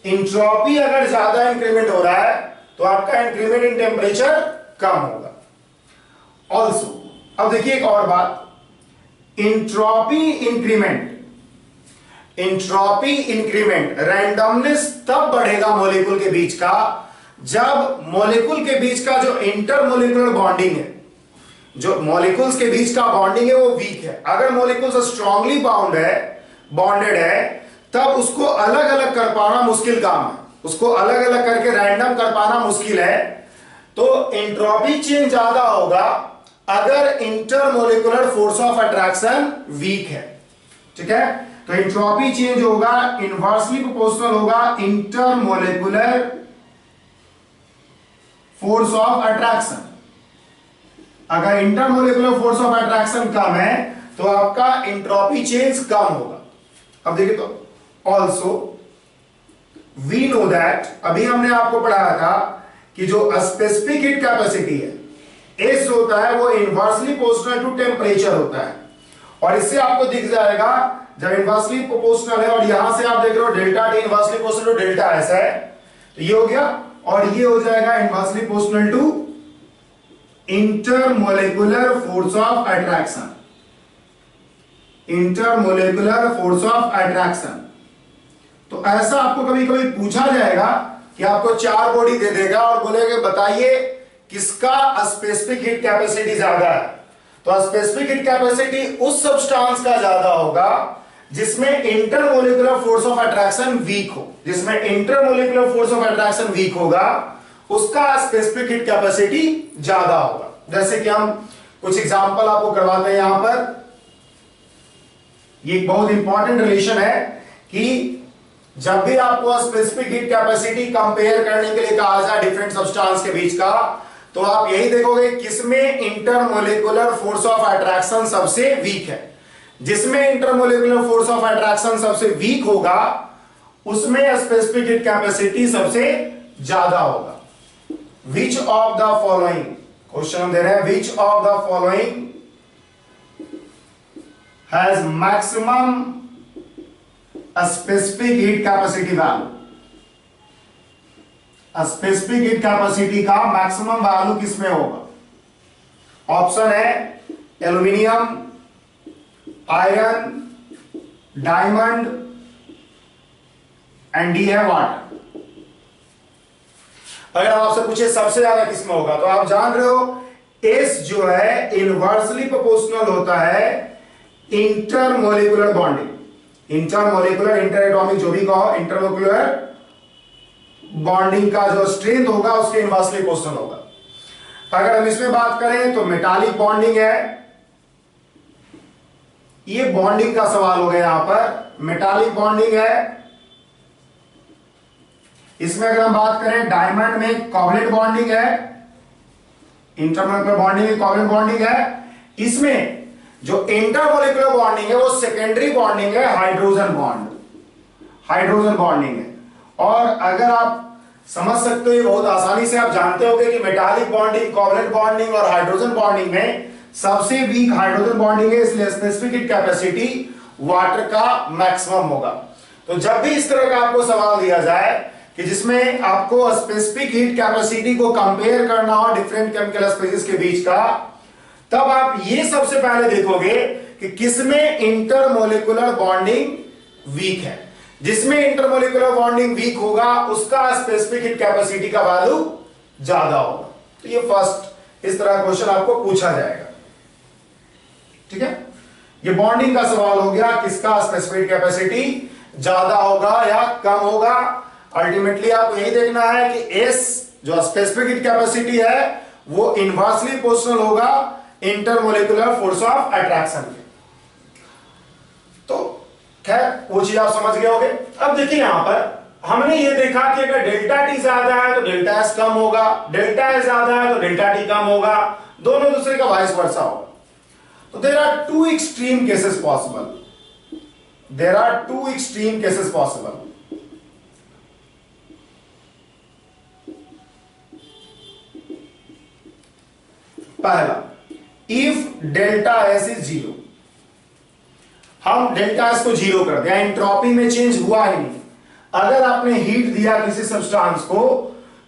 एंट्रोपी अगर ज्यादा इंक्रीमेंट हो रहा है तो आपका इंक्रीमेंट इन टेम्परेचर कम होगा। ऑल्सो, अब देखिए एक और बात, entropy increment, entropy increment randomness तब बढ़ेगा मॉलिक्यूल के बीच का जब मॉलिक्यूल के बीच का जो इंटरमोलिकुलर बॉन्डिंग है, जो मॉलिक्यूल्स के बीच का बॉन्डिंग है वो वीक है। अगर मॉलिक्यूल्स स्ट्रांगली बॉन्डेड है तब उसको अलग अलग कर पाना मुश्किल काम है, उसको अलग अलग करके रैंडम कर पाना मुश्किल है। तो एंट्रोपी चेंज ज्यादा होगा अगर intermolecular force of attraction weak है। ठीक है, तो एंट्रोपी चेंज होगा इनवर्सली प्रोपोर्शनल होगा इंटरमोलिकुलर फोर्स ऑफ अट्रैक्शन। अगर इंटरमोलिकुलर फोर्स ऑफ अट्रैक्शन कम है तो आपका एंट्रोपी चेंज कम होगा। अब देखिए, तो ऑल्सो वी नो दैट, अभी हमने आपको पढ़ाया था कि जो स्पेसिफिक हीट कैपेसिटी है एस होता है वो इनवर्सली प्रोपोर्शनल टू टेम्परेचर होता है। और इससे आपको दिख जाएगा जब इनवर्सली प्रोपोर्शनल है और यहां से आप देख रहे हो delta T inversely proportional to delta S है, तो ये हो गया और ये हो जाएगा inversely proportional to intermolecular force of attraction, intermolecular force of attraction. तो ऐसा आपको कभी कभी पूछा जाएगा कि आपको 4 बॉडी दे देगा और बोलेगा बताइए किसका स्पेसिफिक हीट कैपेसिटी ज्यादा है। तो स्पेसिफिक हीट कैपेसिटी उस सब्सटेंस का ज्यादा होगा जिसमें intermolecular force of attraction weak हो, जिसमें intermolecular force of attraction weak होगा उसका स्पेसिफिक हीट कैपेसिटी ज्यादा होगा। जैसे कि हम कुछ एग्जांपल आपको करवाते हैं यहां पर। ये एक बहुत इंपॉर्टेंट रिलेशन है कि जब भी आपको स्पेसिफिक हीट कैपेसिटी कंपेयर करने के लिए कहा जाए डिफरेंट सब्सटेंस के बीच का, तो आप यही देखोगे किसमें इंटरमोलिकुलर फोर्स ऑफ अट्रैक्शन सबसे वीक है। जिसमें इंटरमोलिकुलर फोर्स ऑफ अट्रैक्शन सबसे वीक होगा उसमें स्पेसिफिक हीट कैपेसिटी सबसे ज्यादा होगा। Which of the following, question दे रहे हैं, which of the following has maximum specific heat capacity value. Specific heat capacity का मैक्सिमम वैल्यू किसमें होगा? ऑप्शन है aluminium, iron, diamond and D है वाटर। अगर आपसे पूछे सबसे ज्यादा किसमें होगा तो आप जान रहे हो एस जो है इनवर्सली प्रोपोर्शनल होता है इंटरमोलिकुलर बॉन्डिंग, इंटरमोलिकुलर इंटरएटॉमिक जो भी कहो, इंटरमोलिकुलर बॉन्डिंग का जो स्ट्रेंथ होगा उसके इनवर्सली प्रोपोर्शनल होगा। अगर हम इसमें बात करें तो मेटालिक बॉन्डिंग है, ये बॉन्डिंग का सवाल हो गया यहां पर, मेटालिक बॉन्डिंग है। इसमें अगर हम बात करें डायमंड में कोवलेंट बॉन्डिंग है, इंटरमोलिकुलर बॉन्डिंग में कोवलेंट बॉन्डिंग है। इसमें जो इंटरमोलिकुलर बॉन्डिंग है वो सेकेंडरी बॉन्डिंग है, हाइड्रोजन बॉन्ड, हाइड्रोजन बॉन्डिंग है। और अगर आप समझ सकते हो ये बहुत आसानी से, आप जानते होंगे कि मेटालिक बॉन्डिंग, कोवलेंट बॉन्डिंग और हाइड्रोजन बॉन्डिंग में सबसे वीक हाइड्रोजन बॉन्डिंग है, इसलिए स्पेसिफिक हीट कैपेसिटी वाटर का मैक्सिमम होगा। तो जब भी इस तरह का आपको सवाल दिया जाए कि जिसमें आपको स्पेसिफिक हीट कैपेसिटी को कंपेयर करना हो डिफरेंट केमिकल स्पीशीज के बीच का, तब आप ये सबसे पहले देखोगे कि किसमें इंटरमोलिकुलर बॉन्डिंग वीक है। जिसमें इंटरमोलिकुलर बॉन्डिंग वीक होगा उसका स्पेसिफिक हीट कैपेसिटी का वैल्यू ज्यादा होगा। तो ये फर्स्ट इस तरह क्वेश्चन आपको पूछा जाएगा। ठीक है, ये बॉन्डिंग का सवाल हो गया, किसका स्पेसिफिक कैपेसिटी ज्यादा होगा या कम होगा। अल्टीमेटली आपको यही देखना है कि एस जो स्पेसिफिक हीट कैपेसिटी है वो इनवर्सली प्रोपोर्शनल होगा इंटरमोलिकुलर फोर्स ऑफ अट्रैक्शन के। तो खैर वो चीज आप समझ गए होंगे। अब देखिए यहां पर हमने ये देखा कि अगर डेल्टा टी ज्यादा है तो डेल्टा एस कम होगा, डेल्टा एस ज्यादा है तो डेल्टा टी कम होगा, दोनों दूसरे का वाइस वर्सा होगा। तो there are two extreme cases possible, there are two extreme cases possible. पहला, if delta S is zero, हम डेल्टा एस को जीरो कर दिया, एंट्रोपी में चेंज हुआ ही नहीं। अगर आपने हीट दिया किसी सब्सटेंस को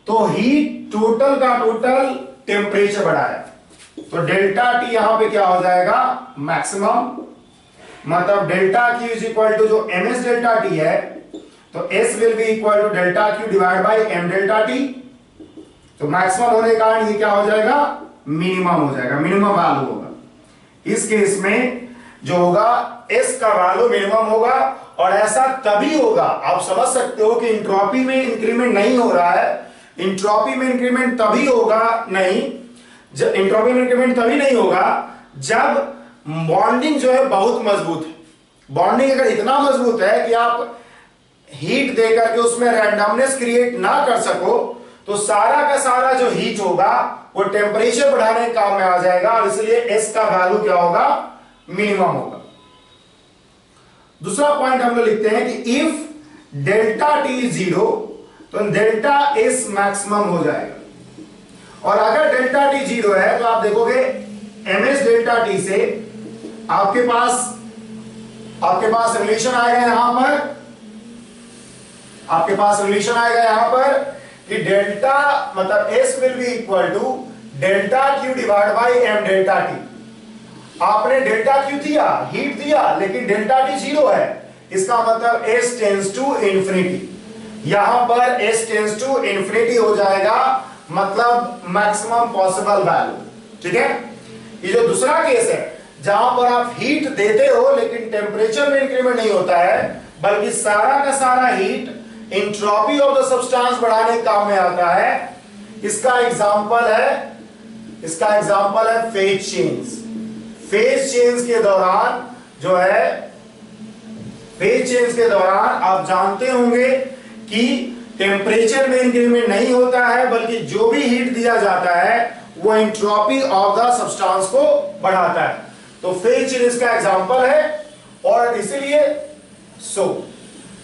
तो हीट टोटल का टोटल टेम्परेचर बढ़ाया, तो डेल्टा टी यहां पे क्या हो जाएगा, मैक्सिमम, मतलब delta Q is equal to जो एम एस डेल्टा टी है, तो S will be equal to delta Q divide by m delta T. तो मैक्सिमम होने के कारण ये क्या हो जाएगा, मिनिमम हो जाएगा, मिनिमम वैल्यू होगा। इस केस में जो होगा एस का वैल्यू मिनिमम होगा, और ऐसा तभी होगा, आप समझ सकते हो कि इंट्रोपी में इंक्रीमेंट नहीं हो रहा है। इंट्रोपी में इंक्रीमेंट तभी होगा नहीं, जब इंट्रोपी में इंक्रीमेंट तभी नहीं होगा जब बॉन्डिंग जो है बहुत मजबूत है। बॉन्डिंग अगर इतना मजबूत है कि आप हीट देकर के उसमें रैंडमनेस क्रिएट ना कर सको, तो सारा का सारा जो हीट होगा वो टेम्परेचर बढ़ाने के काम में आ जाएगा, और इसलिए एस का वैल्यू क्या होगा, मिनिमम होगा। दूसरा पॉइंट हम लोग लिखते हैं कि इफ डेल्टा टी इज 0 तो डेल्टा एस मैक्सिमम हो जाएगा। और अगर डेल्टा टी 0 है तो आप देखोगे एम एस डेल्टा टी से आपके पास रिलेशन आएगा यहां पर, आपके पास रिलेशन आएगा यहां पर कि डेल्टा मतलब S will be equal to delta Q divide by m delta T. आपने डेल्टा क्यू दिया, हीट दिया, लेकिन डेल्टा टी 0 है, इसका मतलब एस टेंस टू इंफिनिटी। यहां पर एस टेंस टू इंफिनिटी हो जाएगा, मतलब मैक्सिमम पॉसिबल वैल्यू। ठीक है, ये जो दूसरा केस है जहां पर आप हीट देते हो लेकिन टेम्परेचर में इंक्रीमेंट नहीं होता है, बल्कि सारा का सारा heat entropy of the substance बढ़ाने के काम में आता है, इसका एग्जांपल है फेज चेंज। फेज चेंज के दौरान जो है, फेज चेंज के दौरान आप जानते होंगे कि टेम्परेचर में इंक्रीमेंट नहीं होता है, बल्कि जो भी हीट दिया जाता है वो एंट्रोपी ऑफ द सब्सटेंस को बढ़ाता है। तो फेज चेंज का एग्जांपल है, और इसीलिए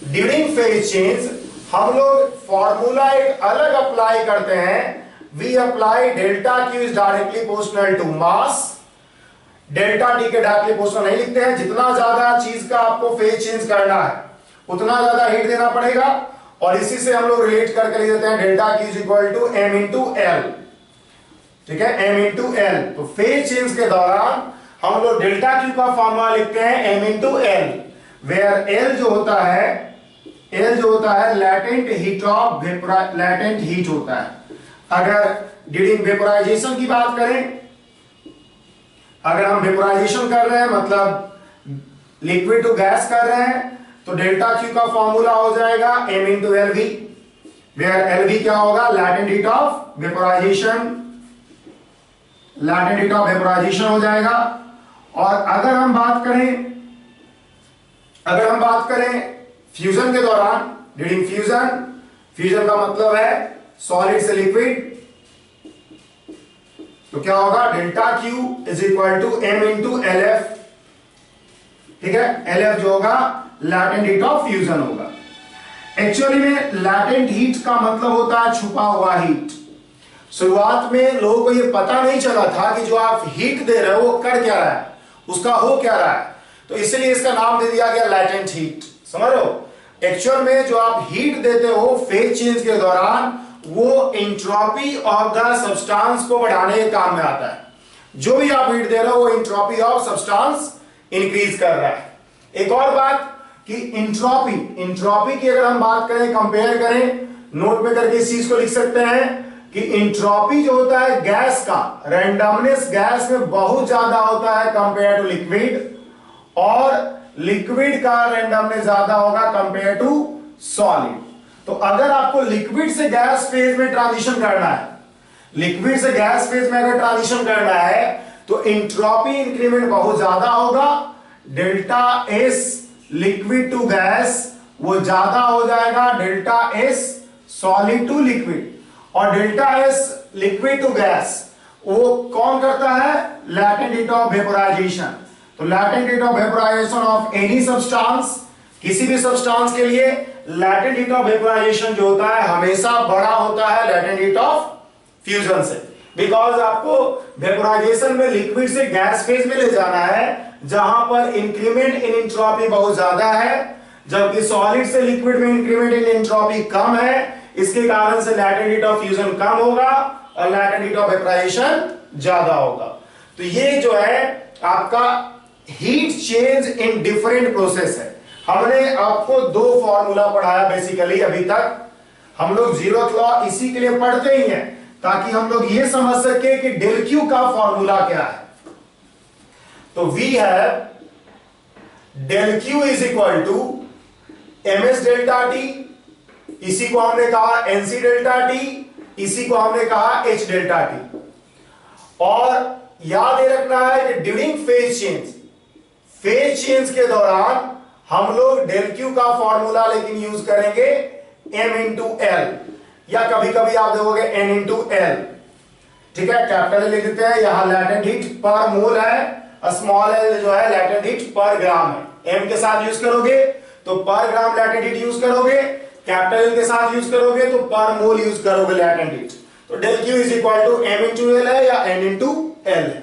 ड्यूरिंग फेज चेंज हम लोग फॉर्मूला एक अलग अप्लाई करते हैं। We apply delta Q is directly proportional to mass. Delta T के डायरेक्टली प्रोपोर्शनल नहीं लिखते हैं, जितना ज्यादा चीज का आपको फेज चेंज करना है उतना ज्यादा हीट देना पड़ेगा, और इसी से हम लोग रिलेट करके लिख देते हैं delta Q is equal to m into L. ठीक है, एम इंटू एल। तो फेज चेंज के दौरान हम लोग डेल्टा क्यू का फॉर्मूला लिखते हैं m into L, where L जो होता है latent heat of latent heat होता है। अगर ड्यूरिंग वेपोराइजेशन की बात करें, अगर हम वेपोराइजेशन कर रहे हैं मतलब लिक्विड टू गैस कर रहे हैं, तो डेल्टा क्यू का फॉर्मूला हो जाएगा m into L V, where L V क्या होगा, latent heat of vaporisation, latent heat of vaporisation हो जाएगा। और अगर हम बात करें फ्यूजन के दौरान, ड्यूरिंग फ्यूजन का मतलब है सॉलिड से लिक्विड, तो क्या होगा, delta Q is equal to m into L F. ठीक है, एल एफ जो होगा लैटेंट हीट ऑफ फ्यूजन होगा। एक्चुअली में लैटेंट हीट का मतलब होता है छुपा हुआ हीट। शुरुआत में लोगों को यह पता नहीं चला था कि जो आप हीट दे रहे हो वो कर क्या रहा है, उसका हो क्या रहा है, तो इसलिए इसका नाम दे दिया गया लैटेंट हीट। समझ रहे हो, एक्चुअल में जो आप हीट देते हो फेज चेंज के दौरान, वो एंट्रोपी ऑफ द सब्सटेंस को बढ़ाने के काम में आता है। जो भी आप हीट दे रहे हो वो एंट्रोपी ऑफ सब्सटेंस इंक्रीज कर रहा है। एक और बात कि एंट्रोपी की अगर हम बात करें, कंपेयर करें, नोट में करके इस चीज को लिख सकते हैं कि एंट्रोपी जो होता है गैस का, रैंडमनेस गैस में बहुत ज्यादा होता है कंपेयर टू लिक्विड, और लिक्विड का रैंडमनेस ज्यादा होगा कंपेयर टू सॉलिड। तो अगर आपको लिक्विड से गैस फेज में ट्रांजिशन करना है, लिक्विड से गैस फेज में अगर ट्रांजिशन करना है, तो एंट्रोपी इंक्रीमेंट बहुत ज्यादा होगा। Delta S liquid to gas वो ज्यादा हो जाएगा delta S solid to liquid, और delta S liquid to gas वो कौन करता है, लैटेंट हीट ऑफ वेपोराइजेशन। तो latent heat of vaporisation of any substance, किसी भी सब्सटेंस के लिए लैटेंट हीट ऑफ वेपोराइजेशन जो होता है हमेशा बड़ा होता है लैटेंट हीट ऑफ फ्यूजन से, बिकॉज आपको वेपोराइजेशन में लिक्विड से गैस फेज में ले जाना है जहां पर इंक्रीमेंट इन एंट्रोपी बहुत ज्यादा है, जबकि सॉलिड से लिक्विड में इंक्रीमेंट इन एंट्रोपी कम है। इसके कारण से लैटेंट हीट ऑफ फ्यूजन कम होगा और लैटेंट हीट ऑफ वेपोराइजेशन ज्यादा होगा। तो ये जो है आपका heat change in different process है। हमने आपको दो फॉर्मूला पढ़ाया बेसिकली अभी तक। हम लोग जीरोथ लॉ इसी के लिए पढ़ते ही हैं ताकि हम लोग ये समझ सके कि डेल क्यू का फॉर्मूला क्या है। तो we have del Q is equal to M S delta T, इसी को हमने कहा एनसी डेल्टा टी, इसी को हमने कहा एच डेल्टा टी। और याद ये रखना है कि ड्यूरिंग फेज चेंज के दौरान हम लोग डेल क्यू का फॉर्मूला लेकिन यूज करेंगे m इंटू एल, या कभी कभी आप देखोगे n इंटू एल। ठीक है, कैपिटल लिख देते हैं। यहां लैटेंट हीट पर मोल है, स्मॉल एल जो है लैटेंट हीट पर ग्राम है। m के साथ यूज करोगे तो per gram latent heat use करोगे, कैपिटल एल के साथ यूज करोगे तो पर मोल यूज करोगे लैटेंट हीट। तो del Q is equal to m into L है या n इंटू एल है।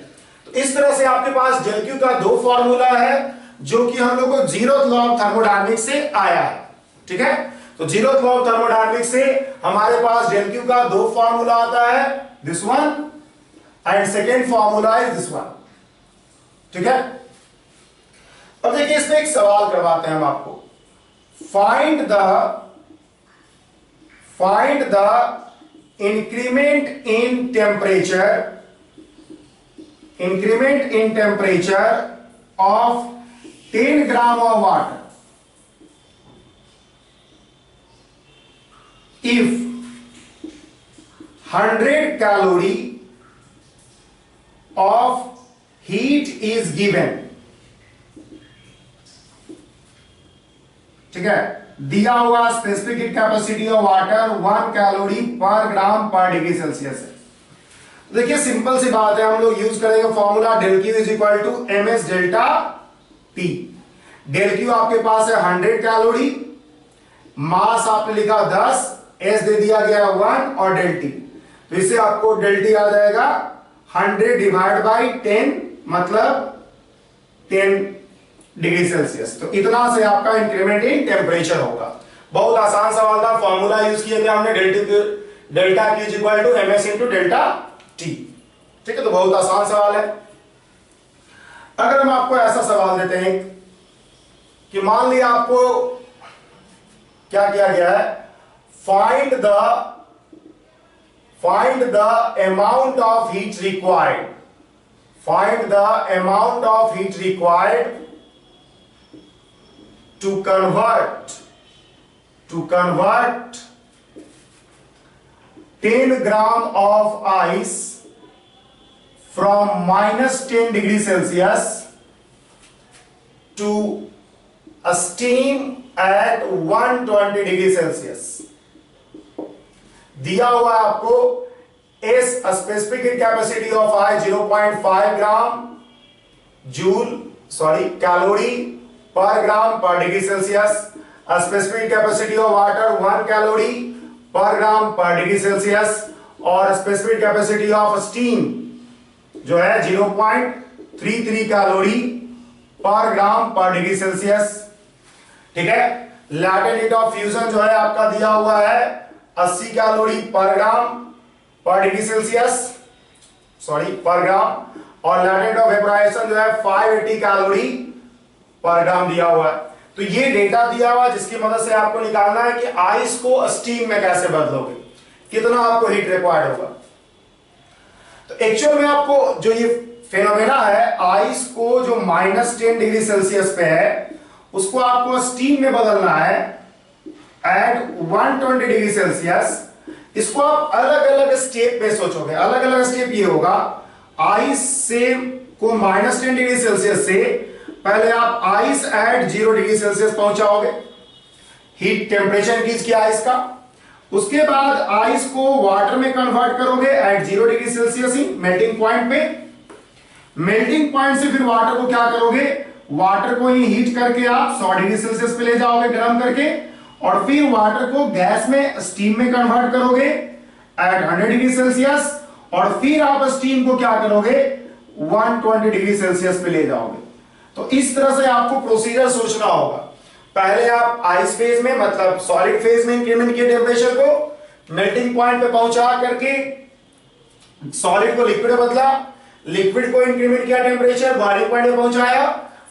तो इस तरह से आपके पास डेल क्यू का दो फॉर्मूला है जो कि हम लोग को जीरोथ लॉ ऑफ थर्मोडायनेमिक्स से आया है। ठीक है, तो जीरोथ लॉ ऑफ थर्मोडायनेमिक्स से हमारे पास डेल क्यू का दो फॉर्मूला आता है, this one and second formula is this one. ठीक है, अब देखिए इसमें एक सवाल करवाते हैं हम आपको। Find the increment in temperature of 10 gram of water if 100 calorie of heat is given। ठीक है, दिया हुआ specific heat capacity of water 1 calorie पर ग्राम पर डिग्री सेल्सियस है। देखिए सिंपल सी बात है, हम लोग यूज करेंगे formula del Q is equal to M S delta T. Del Q आपके पास है 100 कैलोरी, मास आपने लिखा 10, एस दे दिया गया 1 और डेल टी। तो इससे आपको डेल टी आ जाएगा 100 डिवाइड बाई 10 मतलब 10 डिग्री सेल्सियस। तो इतना से आपका इंक्रीमेंट इन टेम्परेचर होगा। बहुत आसान सवाल था, फॉर्मूला यूज किए थे हमने delta Q is equal to M S into delta T. ठीक है, तो बहुत आसान सवाल है। अगर हम आपको ऐसा सवाल देते हैं कि मान लिया आपको क्या किया गया है, find the amount of heat required to convert 10 gram of ice from -10 degree Celsius to a steam at 120 degree Celsius। दिया हुआ है आपको S specific heat capacity of I 0.5 gram calorie पर ग्राम पर degree Celsius, specific capacity of water 1 calorie पर ग्राम पर degree Celsius, और specific capacity of steam जो है 0.33 कैलोरी पर ग्राम पर डिग्री सेल्सियस। ठीक है, लैटेंट हीट ऑफ फ्यूजन जो है आपका दिया हुआ है 80 कैलोरी पर ग्राम पर डिग्री सेल्सियस पर ग्राम, और लैटेंट ऑफ वेपोराइजेशन जो है 580 कैलोरी पर ग्राम दिया हुआ है। तो ये डेटा दिया हुआ जिसकी मदद से आपको निकालना है कि आइस को स्टीम में कैसे बदलोगे, कितना आपको हीट रिक्वायर्ड होगा। तो एक्चुअल में आपको जो ये फेनोमेना है, आइस को जो -10 डिग्री सेल्सियस पे है उसको आपको स्टीम में बदलना है एट 120 डिग्री सेल्सियस। इसको आप अलग अलग स्टेप में सोचोगे। अलग अलग स्टेप ये होगा, आइस से को -10 डिग्री सेल्सियस से पहले आप आइस एट 0 डिग्री सेल्सियस पहुंचाओगे, हीट टेम्परेचर इंक्रीज किया आइस का। उसके बाद आइस को वाटर में कन्वर्ट करोगे एट 0 डिग्री सेल्सियस ही मेल्टिंग पॉइंट पे। मेल्टिंग पॉइंट से फिर वाटर को क्या करोगे, वाटर को ही हीट करके आप 100 डिग्री सेल्सियस पे ले जाओगे गर्म करके, और फिर वाटर को गैस में स्टीम में कन्वर्ट करोगे एट 100 डिग्री सेल्सियस, और फिर आप स्टीम को क्या करोगे 120 डिग्री सेल्सियस पे ले जाओगे। तो इस तरह से आपको प्रोसीजर सोचना होगा। पहले आप आइस फेज में मतलब सॉलिड फेज में इंक्रीमेंट किए टेम्परेचर को, मेल्टिंग पॉइंट पे पहुंचा करके सॉलिड को लिक्विड में बदला, लिक्विड को इंक्रीमेंट किया टेम्परेचर, बॉइलिंग पॉइंट पे पहुंचाया,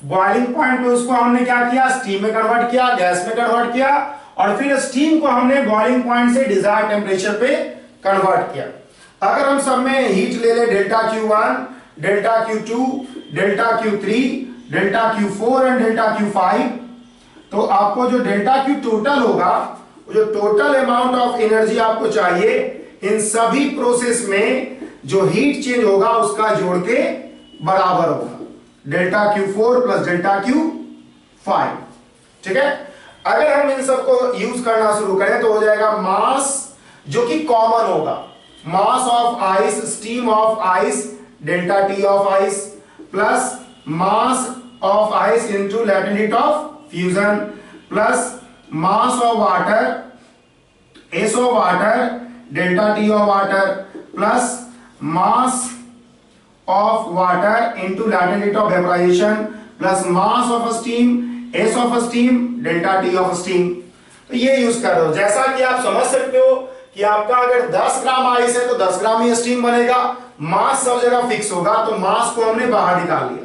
बॉइलिंग पॉइंट पे उसको हमने क्या किया, स्टीम में कन्वर्ट किया, गैस में कन्वर्ट किया, और फिर स्टीम को हमने बॉइलिंग पॉइंट से डिजायर्ड टेम्परेचर पे कन्वर्ट किया। अगर हम सब में हीट ले ले delta Q1, delta Q2, delta Q3, delta Q4 and delta Q5, तो आपको जो डेल्टा Q टोटल होगा, जो टोटल अमाउंट ऑफ एनर्जी आपको चाहिए इन सभी प्रोसेस में जो हीट चेंज होगा उसका जोड़ के बराबर होगा delta Q4 plus delta Q5। ठीक है, अगर हम इन सबको यूज करना शुरू करें तो हो जाएगा मास जो कि कॉमन होगा, mass of ice, steam of ice, delta T of ice plus mass of ice into latent heat of fusion plus mass of water, S of water, delta T of water plus mass of water into latent heat of vaporisation plus mass of steam, S of steam, delta T of steam. तो ये use कर रहे हो। जैसा कि आप समझ सकते हो कि आपका अगर 10 ग्राम आइस है तो 10 ग्राम ही स्टीम बनेगा, मास सब जगह फिक्स होगा, तो मास को हमने बाहर निकाल लिया,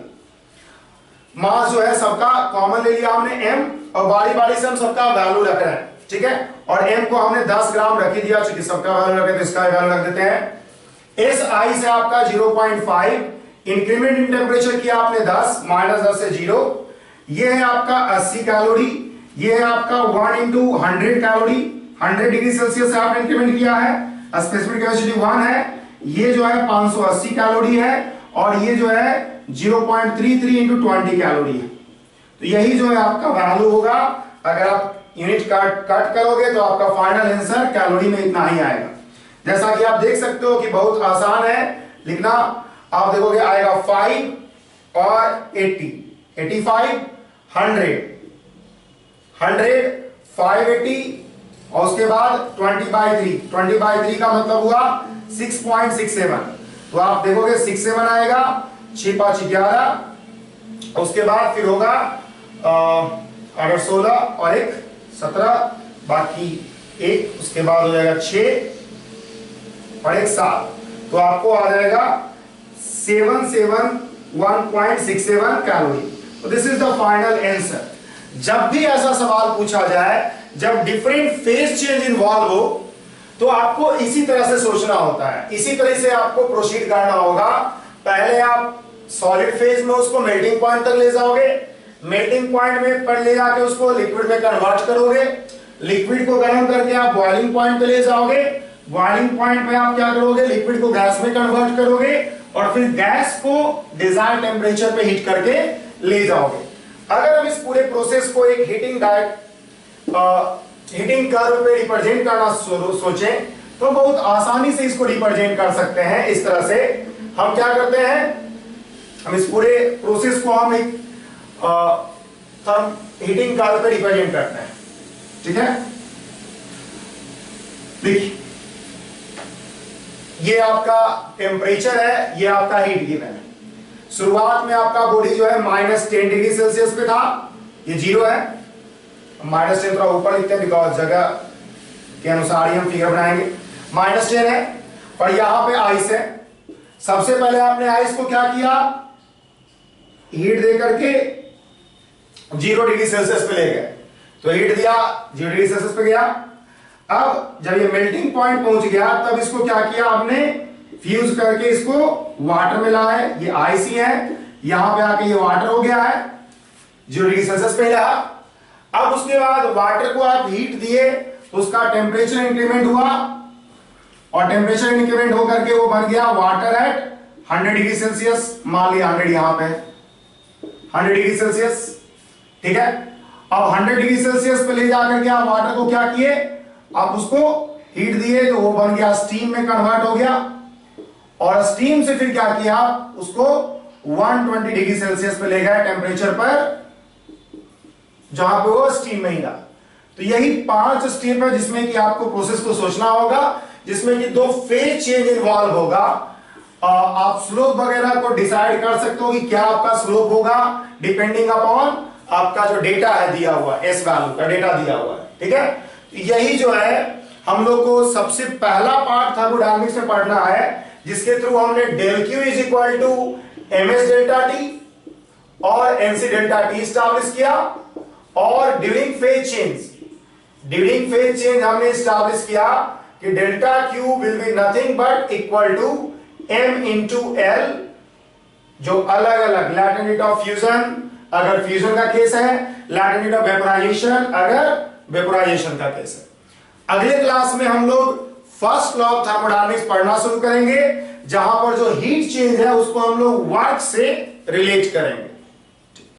मास जो है सबका कॉमन ले लिया हमने m, और बारी बारी से हम सबका वैल्यू रख रहे हैं। ठीक है, और m को हमने 10 ग्राम रख ही दिया, चूंकि सबका वैल्यू रखे तो इसका वैल्यू रख देते हैं। इस आई से आपका 0.5, इंक्रीमेंट इन टेम्परेचर किया आपने 10, -10 से 0, ये है आपका 80 कैलोरी, ये है आपका 1 इंटू 100 कैलोरी, 100 डिग्री सेल्सियस से आपने इंक्रीमेंट किया है, स्पेसिफिक कैपेसिटी 1 है, ये जो है 580 कैलोरी है, और ये जो है 0.33 इंटू 20 कैलोरी है। तो यही जो है आपका वैल्यू होगा। अगर आप यूनिट कट करोगे तो आपका फाइनल आंसर कैलोरी में इतना ही आएगा। जैसा कि आप देख सकते हो कि बहुत आसान है लिखना। आप देखोगे आएगा 5 और 80, 85, 100, 580, और उसके बाद 20/3, 20/3 का मतलब हुआ 6.67। तो आप देखोगे 67 आएगा, 6 5 11, उसके बाद फिर होगा अगर 16 और 1 17, बाकी 1, उसके बाद हो जाएगा 6 और 1 7, तो आपको आ जाएगा 771.67 कैलोरी। तो this is the final answer. जब भी ऐसा सवाल पूछा जाए, जब डिफरेंट फेज चेंज इन्वॉल्व हो, तो आपको इसी तरह से सोचना होता है, इसी तरह से आपको प्रोसीड करना होगा। पहले आप सॉलिड फेज में उसको मेल्टिंग पॉइंट तक ले जाओगे, मेल्टिंग पॉइंट में पर ले जाके उसको लिक्विड में कन्वर्ट करोगे, लिक्विड को गर्म करके आप बॉइलिंग पॉइंट पे ले जाओगे, बॉइलिंग पॉइंट पे आप क्या करोगे, लिक्विड को गैस में कन्वर्ट करोगे, और फिर गैस को डिजायर्ड टेम्परेचर पे हीट करके ले जाओगे। अगर हम इस पूरे प्रोसेस को एक हीटिंग कर्व पे रिप्रेजेंट करना सोचें तो बहुत आसानी से इसको रिप्रेजेंट कर सकते हैं। इस तरह से हम क्या करते हैं, हम इस पूरे प्रोसेस को हम एक हीटिंग कर्व पे रिप्रेजेंट करते हैं। ठीक है, देखिए ये आपका टेम्परेचर है, ये आपका हीट गिवन है। शुरुआत में आपका बॉडी जो है -10 डिग्री सेल्सियस पे था, ये 0 है, -10 थोड़ा ऊपर लिखते हैं बिकॉज जगह के अनुसार ही हम फिगर बनाएंगे। -10 है, और यहां पे आइस है। सबसे पहले आपने आइस को क्या किया, हीट दे करके 0 डिग्री सेल्सियस पे ले गए, तो हीट दिया, 0 डिग्री सेल्सियस पे गया। अब जब ये मेल्टिंग पॉइंट पहुंच गया, तब इसको क्या किया आपने, फ्यूज करके इसको वाटर में लाया है, ये आइस ही है, यहां पे आके ये वाटर हो गया है, 0 डिग्री सेल्सियस पे रहा। अब उसके बाद वाटर को आप हीट दिए, उसका टेम्परेचर इंक्रीमेंट हुआ, और टेम्परेचर इंक्रीमेंट होकर के वो बन गया वाटर एट 100 डिग्री सेल्सियस। मान लिया 100 यहां पे 100 डिग्री सेल्सियस। ठीक है, अब 100 डिग्री सेल्सियस पे ले जाकर के आप वाटर को क्या किए, आप उसको हीट दिए, तो वो बन गया स्टीम में कन्वर्ट हो गया, और स्टीम से फिर क्या किया, आप उसको 120 डिग्री सेल्सियस पे ले गए टेम्परेचर पर, जहां पे वो स्टीम में ही रहा। तो यही 5 स्टेप है जिसमें कि आपको प्रोसेस को सोचना होगा, जिसमें कि 2 फेज चेंज इन्वॉल्व होगा। आप स्लोप वगैरह को डिसाइड कर सकते हो कि क्या आपका स्लोप होगा, डिपेंडिंग अपॉन आपका जो डेटा है दिया हुआ, एस वैल्यू का डेटा दिया हुआ है। ठीक है, यही जो है हम लोग को सबसे पहला पार्ट थर्मोडायनामिक्स में पढ़ना है जिसके थ्रू हमने del Q is equal to ms delta T और nc डेल्टा टी स्टैब्लिश किया। और ड्यूरिंग फेज चेंज हमने स्टैब्लिश किया कि delta Q will be nothing but equal to m into L, जो अलग अलग लैटेंट ऑफ फ्यूजन अगर फ्यूजन का केस है, लैटेंट ऑफ वेपोराइजेशन अगर वेपोराइजेशन का केस है। अगले क्लास में हम लोग फर्स्ट लॉ ऑफ थर्मोडायनामिक्स पढ़ना शुरू करेंगे, जहां पर जो हीट चेंज है उसको हम लोग वर्क से रिलेट करेंगे।